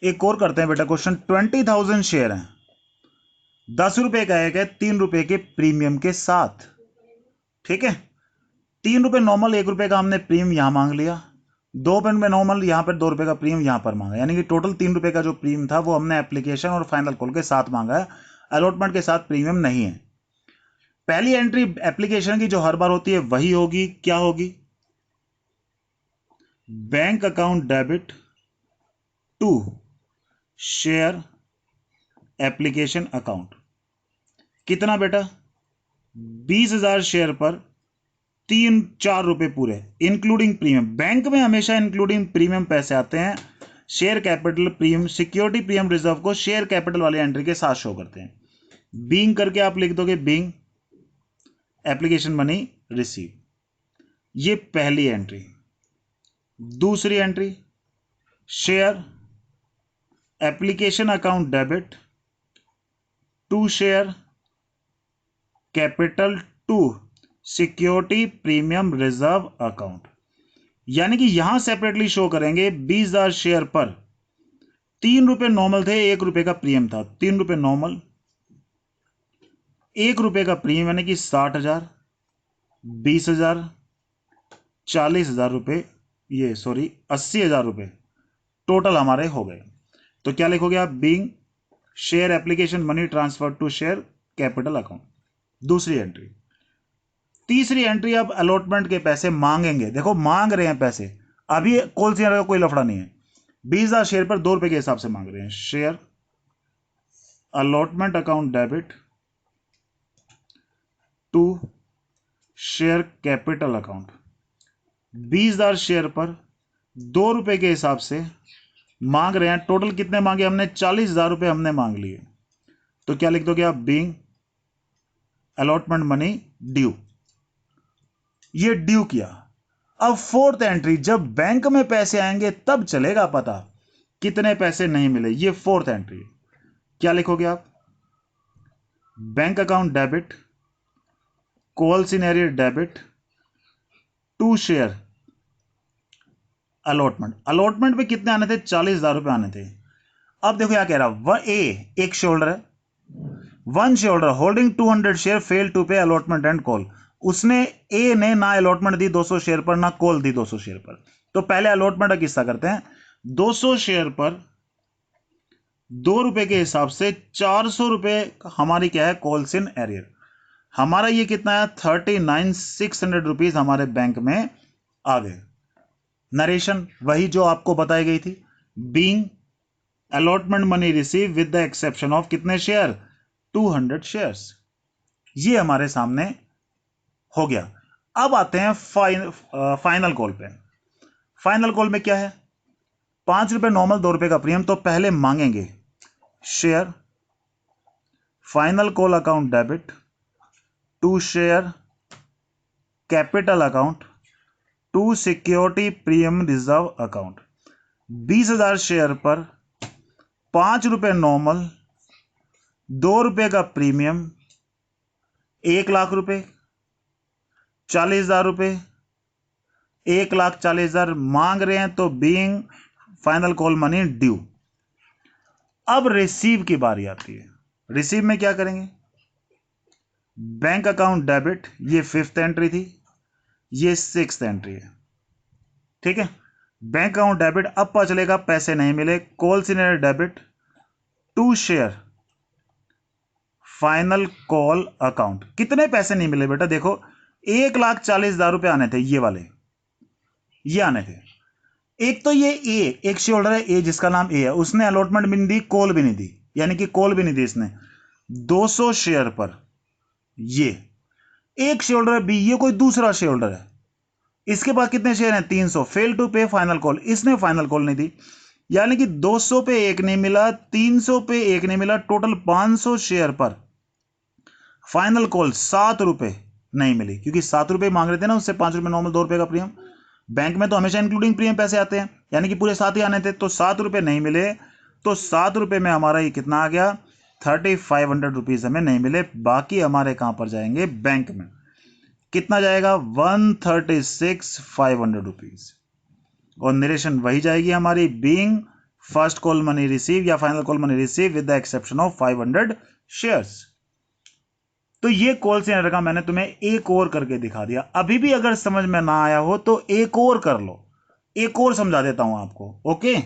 एक और करते हैं बेटा क्वेश्चन। 20,000 शेयर हैं, 10 रुपए का एक है, 3 रुपए के प्रीमियम के साथ। ठीक है, 3 रुपए नॉर्मल, 1 रुपए का हमने प्रीमियम यहां मांग लिया, 2 रुपए में नॉर्मल, यहां पर 2 रुपए का प्रीमियम यहां पर मांगा, यानी कि टोटल 3 रुपए का जो प्रीमियम था वो हमने एप्लीकेशन और फाइनल कॉल के साथ मांगा है, अलॉटमेंट के साथ प्रीमियम नहीं है। पहली एंट्री एप्लीकेशन की जो हर बार होती है वही होगी, क्या होगी? Bank account debit to share application account. कितना बेटा? 20,000 शेयर पर 3-4 रुपए पूरे, इंक्लूडिंग प्रीमियम। बैंक में हमेशा इंक्लूडिंग प्रीमियम पैसे आते हैं। Share capital premium, security premium reserve को शेयर कैपिटल वाली एंट्री के साथ शो करते हैं। बीइंग करके आप लिख दोगे बीइंग एप्लीकेशन मनी रिसीव, ये पहली एंट्री। दूसरी entry share application account debit to share capital to security premium reserve account, यानी कि यहां सेपरेटली शो करेंगे 20,000 शेयर पर 3 रुपए नॉर्मल थे, 1 रुपए का प्रीमियम था। 3 रुपए नॉर्मल, 1 रुपए का प्रीमियम, यानी कि 60,000, 20,000, 40,000 रुपए, ये सॉरी 80,000 रुपए टोटल हमारे हो गए। तो क्या लिखोगे आप? Being share application money transfer to share capital account, दूसरी एंट्री। तीसरी एंट्री, अब अलॉटमेंट के पैसे मांगेंगे। देखो मांग रहे हैं पैसे, अभी कॉल सेंटर का कोई लफड़ा नहीं है। 20,000 शेयर पर 2 रुपए के हिसाब से मांग रहे हैं। Share allotment account debit to share capital account. 20,000 share पर 2 रुपए के हिसाब से मांग रहे हैं। टोटल कितने मांगे हमने? 40,000 रुपए हमने मांग लिए। तो क्या लिख दोगे आप? बीइंग अलॉटमेंट मनी ड्यू, ये ड्यू किया। अब फोर्थ एंट्री, जब बैंक में पैसे आएंगे तब चलेगा पता कितने पैसे नहीं मिले, ये फोर्थ एंट्री। क्या लिखोगे आप? Bank account debit call scenario debit to share allotment. Allotment पे कितने आने थे? 40,000 रुपए आने थे। अब देखो क्या कह रहा, वह ए एक शेयर होल्डर है, one share holder holding 200 share fail to pay allotment and call. उसने ए ने ना अलॉटमेंट दी 200 शेयर पर, ना कॉल दी 200 शेयर पर। तो पहले अलॉटमेंट का किस्सा करते हैं। 200 शेयर पर 2 रुपए के हिसाब से 400 रुपए हमारी क्या है? Calls in arrear. हमारा ये कितना है? 39,600 रुपीज हमारे बैंक में आ गए। नरेशन वही जो आपको बताई गई थी, being allotment money receive with the exception of कितने शेयर? 200 शेयर्स। ये हमारे सामने हो गया। अब आते हैं फाइनल कॉल पे। फाइनल कॉल में क्या है? 5 रुपए नॉर्मल, 2 रुपए का प्रीमियम। तो पहले मांगेंगे share final call account debit to share capital account to security premium reserve account. 20,000 share पर 5 रुपए नॉर्मल, 2 रुपए का प्रीमियम, 1 लाख रुपए, 40,000 रुपए, 1,40,000 मांग रहे हैं। तो being final call money due. अब रिसीव की बारी आती है। रिसीव में क्या करेंगे? बैंक अकाउंट डेबिट, ये 5th एंट्री थी, ये 6th एंट्री है। ठीक है, बैंक अकाउंट डेबिट। अब पता चलेगा पैसे नहीं मिले। Call scenario debit to share final call account. कितने पैसे नहीं मिले बेटा? देखो 1,40,000 रुपए आने थे, ये वाले ये आने थे। एक तो ये एक शेयर होल्डर है ए, जिसका नाम ए है, उसने अलॉटमेंट भी नहीं दी, कॉल भी नहीं दी, यानी कि कॉल भी नहीं दी इसने। 200 शेयर पर ये एक शेयर होल्डर है बी, ये कोई दूसरा शेयर होल्डर है, इसके पास कितने शेयर हैं? 300। Fail to pay final call, इसने फाइनल कॉल नहीं दी, यानी कि 200 पे एक नहीं मिला, 300 पे एक नहीं मिला, टोटल 500 शेयर पर फाइनल कॉल 7 रुपए नहीं मिली, क्योंकि 7 रुपए मांग रहे थे ना उससे, 5 रुपए नॉर्मल, 2 रुपए का प्रीमियम। बैंक में तो हमेशा इंक्लूडिंग प्रीमियम पैसे आते हैं, यानी कि पूरे 7 ही आने थे। तो 7 रुपए नहीं मिले, तो 7 रुपए में हमारा ये कितना आ गया? 3,500 रुपीज हमें नहीं मिले। बाकी हमारे कहां पर जाएंगे? बैंक में। कितना जाएगा? 136,500 रुपीज। और निरेशन वही जाएगी हमारी, being first call money receive या final call money receive with the exception of 500 shares. तो ये कॉल सेंटर का मैंने तुम्हें एक और करके दिखा दिया। अभी भी अगर समझ में ना आया हो तो एक और कर लो, एक और समझा देता हूं आपको। ओके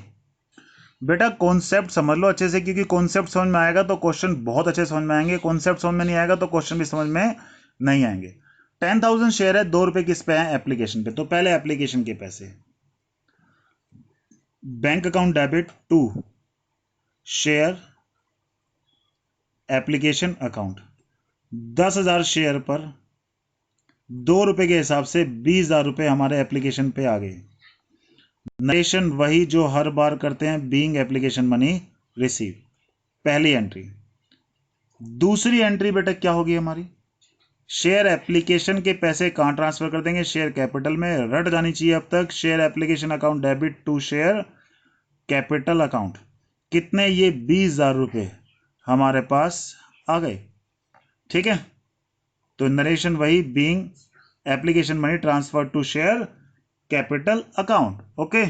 बेटा, कॉन्सेप्ट समझ लो अच्छे से, क्योंकि कॉन्सेप्ट समझ में आएगा तो क्वेश्चन बहुत अच्छे समझ में आएंगे, कॉन्सेप्ट समझ में नहीं आएगा तो क्वेश्चन भी समझ में नहीं आएंगे। 10,000 शेयर है, 2 रुपए किस पे है? एप्लीकेशन पे। तो पहले एप्लीकेशन के पैसे, bank account debit to share application account. 10,000 share पर 2 रुपए के हिसाब से 20,000 रुपए हमारे एप्लीकेशन पे आ गए। नरेशन वही जो हर बार करते हैं, बीइंग एप्लीकेशन मनी रिसीव, पहली एंट्री। दूसरी एंट्री बेटा क्या होगी हमारी? शेयर एप्लीकेशन के पैसे कहां ट्रांसफर कर देंगे? शेयर कैपिटल में। रट जानी चाहिए अब तक, share application account debit to share capital account. कितने? ये 20,000 रुपए हमारे पास आ गए। ठीक है, तो नरेशन वही, being application money transfer to share capital account. Okay,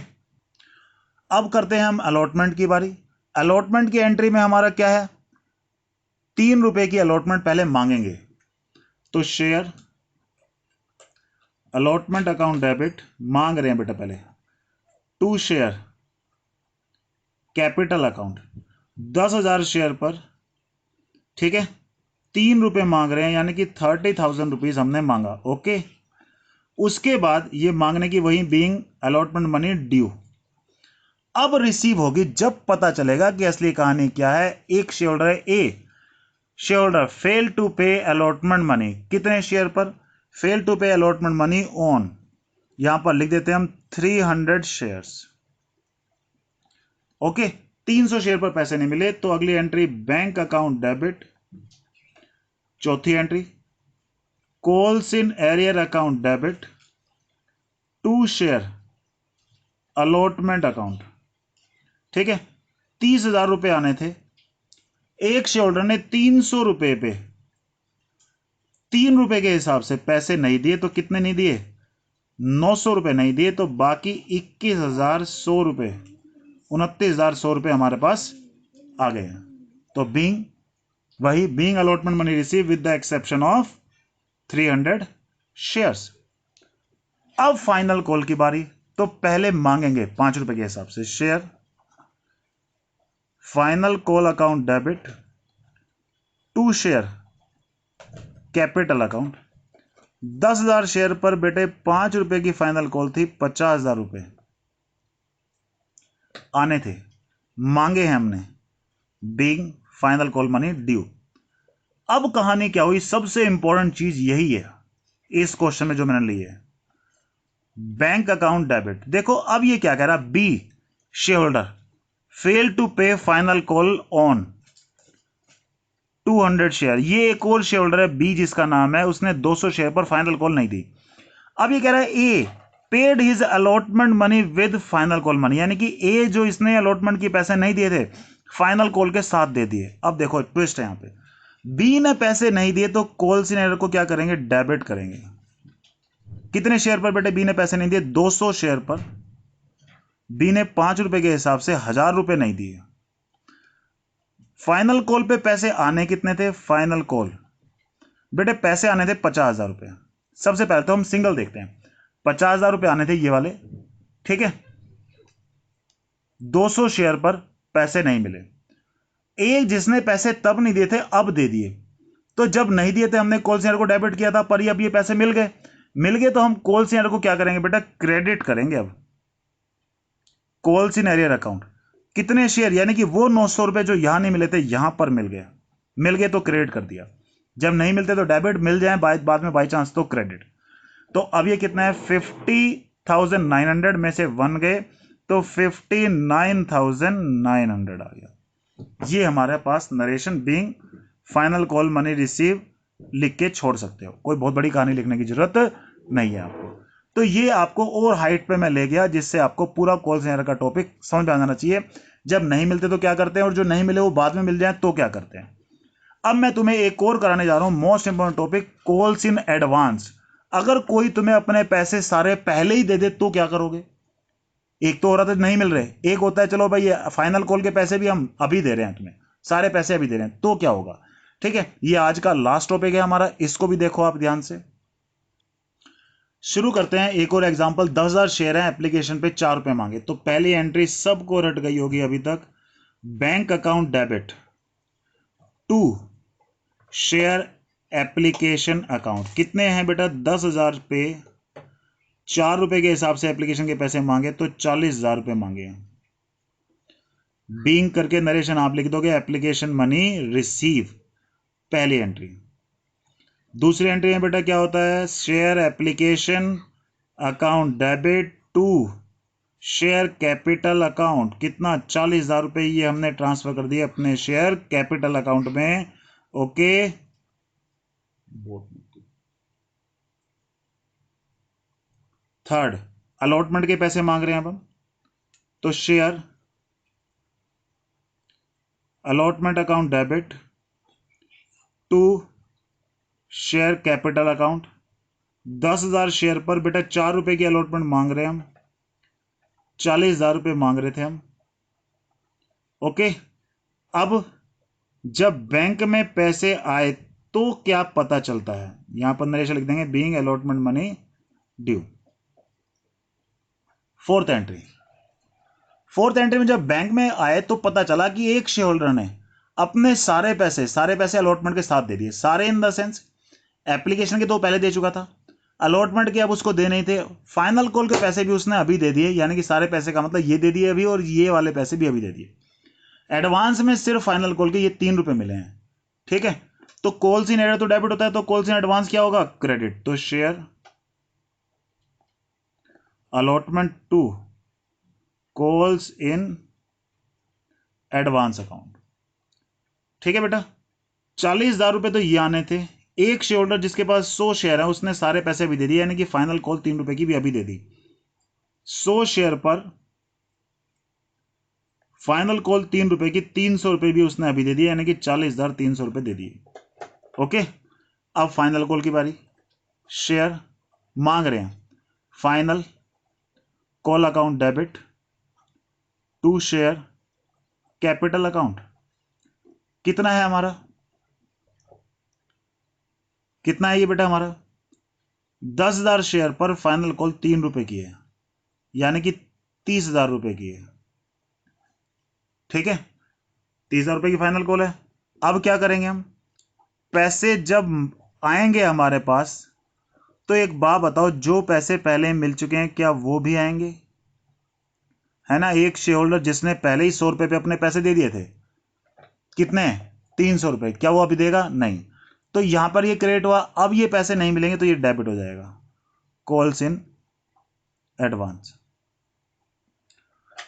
अब करते हैं हम अलॉटमेंट की बारी। अलॉटमेंट की एंट्री में हमारा क्या है? 3 रुपए की अलॉटमेंट पहले मांगेंगे, तो शेयर अलॉटमेंट अकाउंट डेबिट मांग रहे हैं बेटा पहले to share capital account. 10,000 share पर, ठीक है, 3 रुपए मांग रहे हैं, यानी कि 30,000 रुपीज हमने मांगा। ओके, उसके बाद ये मांगने की वही बीइंग अलॉटमेंट मनी ड्यू। अब रिसीव होगी जब पता चलेगा कि असली कहानी क्या है। एक शेयर होल्डर है ए, share holder fail to pay allotment money, कितने शेयर पर? Fail to pay allotment money on, यहां पर लिख देते हैं हम 300 शेयर्स। ओके, 300 शेयर पर पैसे नहीं मिले, तो अगली एंट्री बैंक अकाउंट डेबिट। चौथी entry calls in arrear account debit to share allotment account. ठीक है, 30,000 रुपए आने थे, एक शेयर होल्डर ने 300 रुपए पे 3 रुपए के हिसाब से पैसे नहीं दिए, तो कितने नहीं दिए? 900 रुपए नहीं दिए, तो बाकी 21,100 रुपए, 29,100 रुपए हमारे पास आ गए हैं। तो बीइंग वही, being allotment money receive with the exception of 300 shares. अब फाइनल कॉल की बारी, तो पहले मांगेंगे 5 रुपए के हिसाब से share final call account debit to share capital account. 10,000 share पर बेटे 5 रुपए की फाइनल कॉल थी, 50,000 रुपए आने थे, मांगे हैं हमने, being final call money due. अब कहानी क्या हुई? सबसे इंपॉर्टेंट चीज यही है इस क्वेश्चन में जो मैंने ली है, बैंक अकाउंट डेबिट। देखो अब ये क्या कह रहा है? B share holder fail to pay final call on 200 share. ये एक और शेयर होल्डर है बी जिसका नाम है, उसने 200 शेयर पर फाइनल कॉल नहीं दी। अब ये कह रहा है A paid his allotment money with final call money, यानी कि ए जो इसने अलॉटमेंट के पैसे नहीं दिए थे, फाइनल कॉल के साथ दे दिए। अब देखो ट्विस्ट है यहां पे, बी ने पैसे नहीं दिए तो कॉल सिनेरियो को क्या करेंगे? डेबिट करेंगे। कितने शेयर पर बेटे बी ने पैसे नहीं दिए? 200 शेयर पर बी ने 5 रुपए के हिसाब से 1,000 रुपए नहीं दिए। फाइनल कॉल पे पैसे आने कितने थे? फाइनल कॉल बेटे पैसे आने थे 50,000 रुपए। सबसे पहले तो हम सिंगल देखते हैं, 50,000 रुपए आने थे ये वाले, ठीक है। 200 शेयर पर पैसे नहीं मिले, एक जिसने पैसे तब नहीं दिए थे अब दे दिए, तो जब नहीं दिए थे हमने कॉल सेंटर को डेबिट किया था, पर अब ये पैसे मिल गए तो हम कॉल सेंटर को क्या करेंगे बेटा? क्रेडिट करेंगे। अब कॉल सिनेरियर अकाउंट कितने शेयर, यानी कि वो 900 रुपए जो यहां नहीं मिले थे यहां पर मिल गए तो क्रेडिट कर दिया, जब नहीं मिलते तो डेबिट, मिल जाए बाद में बाई चांस तो क्रेडिट। तो अब ये कितना है? 50,900 में से 1 गए तो 59,900 आ गया। ये हमारे पास narration being final call money receive लिख के छोड़ सकते हो, कोई बहुत बड़ी कहानी लिखने की जरूरत नहीं है आपको। तो ये आपको और हाइट पे मैं ले गया, जिससे आपको पूरा कॉल सेंटर का टॉपिक समझ में आ जाना चाहिए। जब नहीं मिलते तो क्या करते हैं, और जो नहीं मिले वो बाद में मिल जाए तो क्या करते हैं। अब मैं तुम्हें एक और कराने जा रहा हूं most important topic, calls in advance. अगर कोई तुम्हें अपने पैसे सारे पहले ही दे दे तो क्या करोगे? एक तो हो रहा था नहीं मिल रहे, एक होता है चलो भाई फाइनल कॉल के पैसे भी हम अभी दे रहे हैं तुम्हें, सारे पैसे अभी दे रहे हैं, तो क्या होगा। ठीक है, ये आज का लास्ट टॉपिक है हमारा, इसको भी देखो आप ध्यान से। शुरू करते हैं एक और एग्जांपल। 10,000 शेयर है, एप्लीकेशन पे 4 रुपए मांगे। तो पहली एंट्री सबको रट गई होगी अभी तक, bank account debit to share application account. कितने हैं बेटा, 10,000 पे 4 रुपए के हिसाब से एप्लीकेशन के पैसे मांगे तो 40,000 रुपए मांगे। बीइंग करके नरेशन आप लिख दोगे, एप्लीकेशन मनी रिसीव, पहली एंट्री। दूसरी एंट्री में बेटा क्या होता है, share application account debit to share capital account. कितना, 40,000 रुपए ये हमने ट्रांसफर कर दिए अपने शेयर कैपिटल अकाउंट में। ओके, थर्ड अलॉटमेंट के पैसे मांग रहे हैं अब हम, तो share allotment account debit to share capital account. 10,000 share पर बेटा 4 रुपए की अलॉटमेंट मांग रहे हैं हम, 40,000 रुपए मांग रहे थे हम। ओके, अब जब बैंक में पैसे आए तो क्या पता चलता है, यहां पर नरेशन लिख देंगे, being allotment money due. Fourth entry में जब बैंक में आए तो पता चला कि एक शेयर होल्डर ने अपने सारे पैसे अलॉटमेंट के साथ दे दिए। सारे इन द सेंस एप्लीकेशन के तो पहले दे चुका था, अलॉटमेंट के अब उसको दे नहीं थे, फाइनल कॉल के पैसे भी उसने अभी दे दिए, यानी कि सारे पैसे का मतलब ये दे दिए अभी, और ये वाले पैसे भी अभी दे दिए। एडवांस में सिर्फ फाइनल कॉल के ये 3 रुपए मिले हैं। ठीक है, तो कॉल्स इन एडवांस तो डेबिट होता है, तो कॉल्स इन एडवांस क्या होगा, क्रेडिट। तो share allotment to calls in advance account. ठीक है बेटा, 40,000 रुपए तो ये आने थे, एक शेयर होल्डर जिसके पास 100 शेयर है उसने सारे पैसे भी दे दिए, यानी कि फाइनल कॉल 3 रुपए की भी अभी दे दी। 100 शेयर पर फाइनल कॉल 3 रुपए की, 300 रुपए भी उसने अभी दे दिए, यानी कि 40,300 रुपए दे दिए। ओके, अब फाइनल कॉल की बारी। शेयर मांग रहे हैं, final call account debit to share capital account. कितना है हमारा, कितना है ये बेटा हमारा, 10,000 शेयर पर फाइनल कॉल 3 रुपए की है, यानी कि 30,000 रुपए की है। ठीक है, 30,000 रुपए की फाइनल कॉल है। अब क्या करेंगे हम, पैसे जब आएंगे हमारे पास तो एक बात बताओ, जो पैसे पहले मिल चुके हैं क्या वो भी आएंगे, है ना। एक शेयर होल्डर जिसने पहले ही 100 रुपए पे अपने पैसे दे दिए थे, कितने, 300 रुपए, क्या वो अभी देगा, नहीं। तो यहां पर ये क्रेडिट हुआ, अब ये पैसे नहीं मिलेंगे तो ये डेबिट हो जाएगा, कॉल्स इन एडवांस।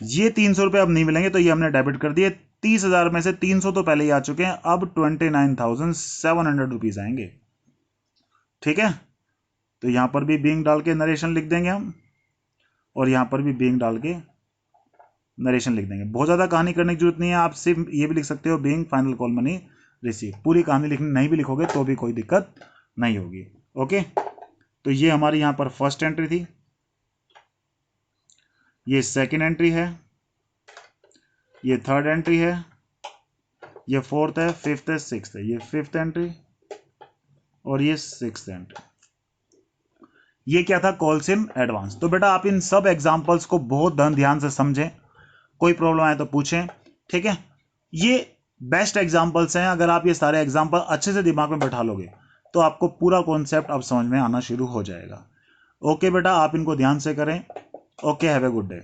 ये 300 रुपए अब नहीं मिलेंगे तो ये हमने डेबिट कर दिए। 30,000 में से 300 तो पहले ही आ चुके हैं, अब 29,700 रुपीज आएंगे। ठीक है, तो यहां पर भी बीइंग डाल के नरेशन लिख देंगे हम, और यहां पर भी बीइंग डाल के नरेशन लिख देंगे। बहुत ज्यादा कहानी करने की जरूरत नहीं है, आप सिर्फ ये भी लिख सकते हो being final call money receive, पूरी कहानी लिखनी नहीं भी लिखोगे तो भी कोई दिक्कत नहीं होगी। ओके, तो ये हमारी यहां पर फर्स्ट एंट्री थी, ये सेकेंड एंट्री है, ये थर्ड एंट्री है, ये फोर्थ है, फिफ्थ है, सिक्स्थ है, ये फिफ्थ एंट्री, और ये सिक्स्थ एंट्री। ये क्या था, कॉल्स इन एडवांस। तो बेटा आप इन सब एग्जांपल्स को बहुत ध्यान से समझें, कोई प्रॉब्लम आए तो पूछें। ठीक है, ये बेस्ट एग्जांपल्स हैं, अगर आप ये सारे एग्जांपल अच्छे से दिमाग में बैठा लोगे तो आपको पूरा कॉन्सेप्ट अब समझ में आना शुरू हो जाएगा। ओके बेटा, आप इनको ध्यान से करें। Okay, have a good day.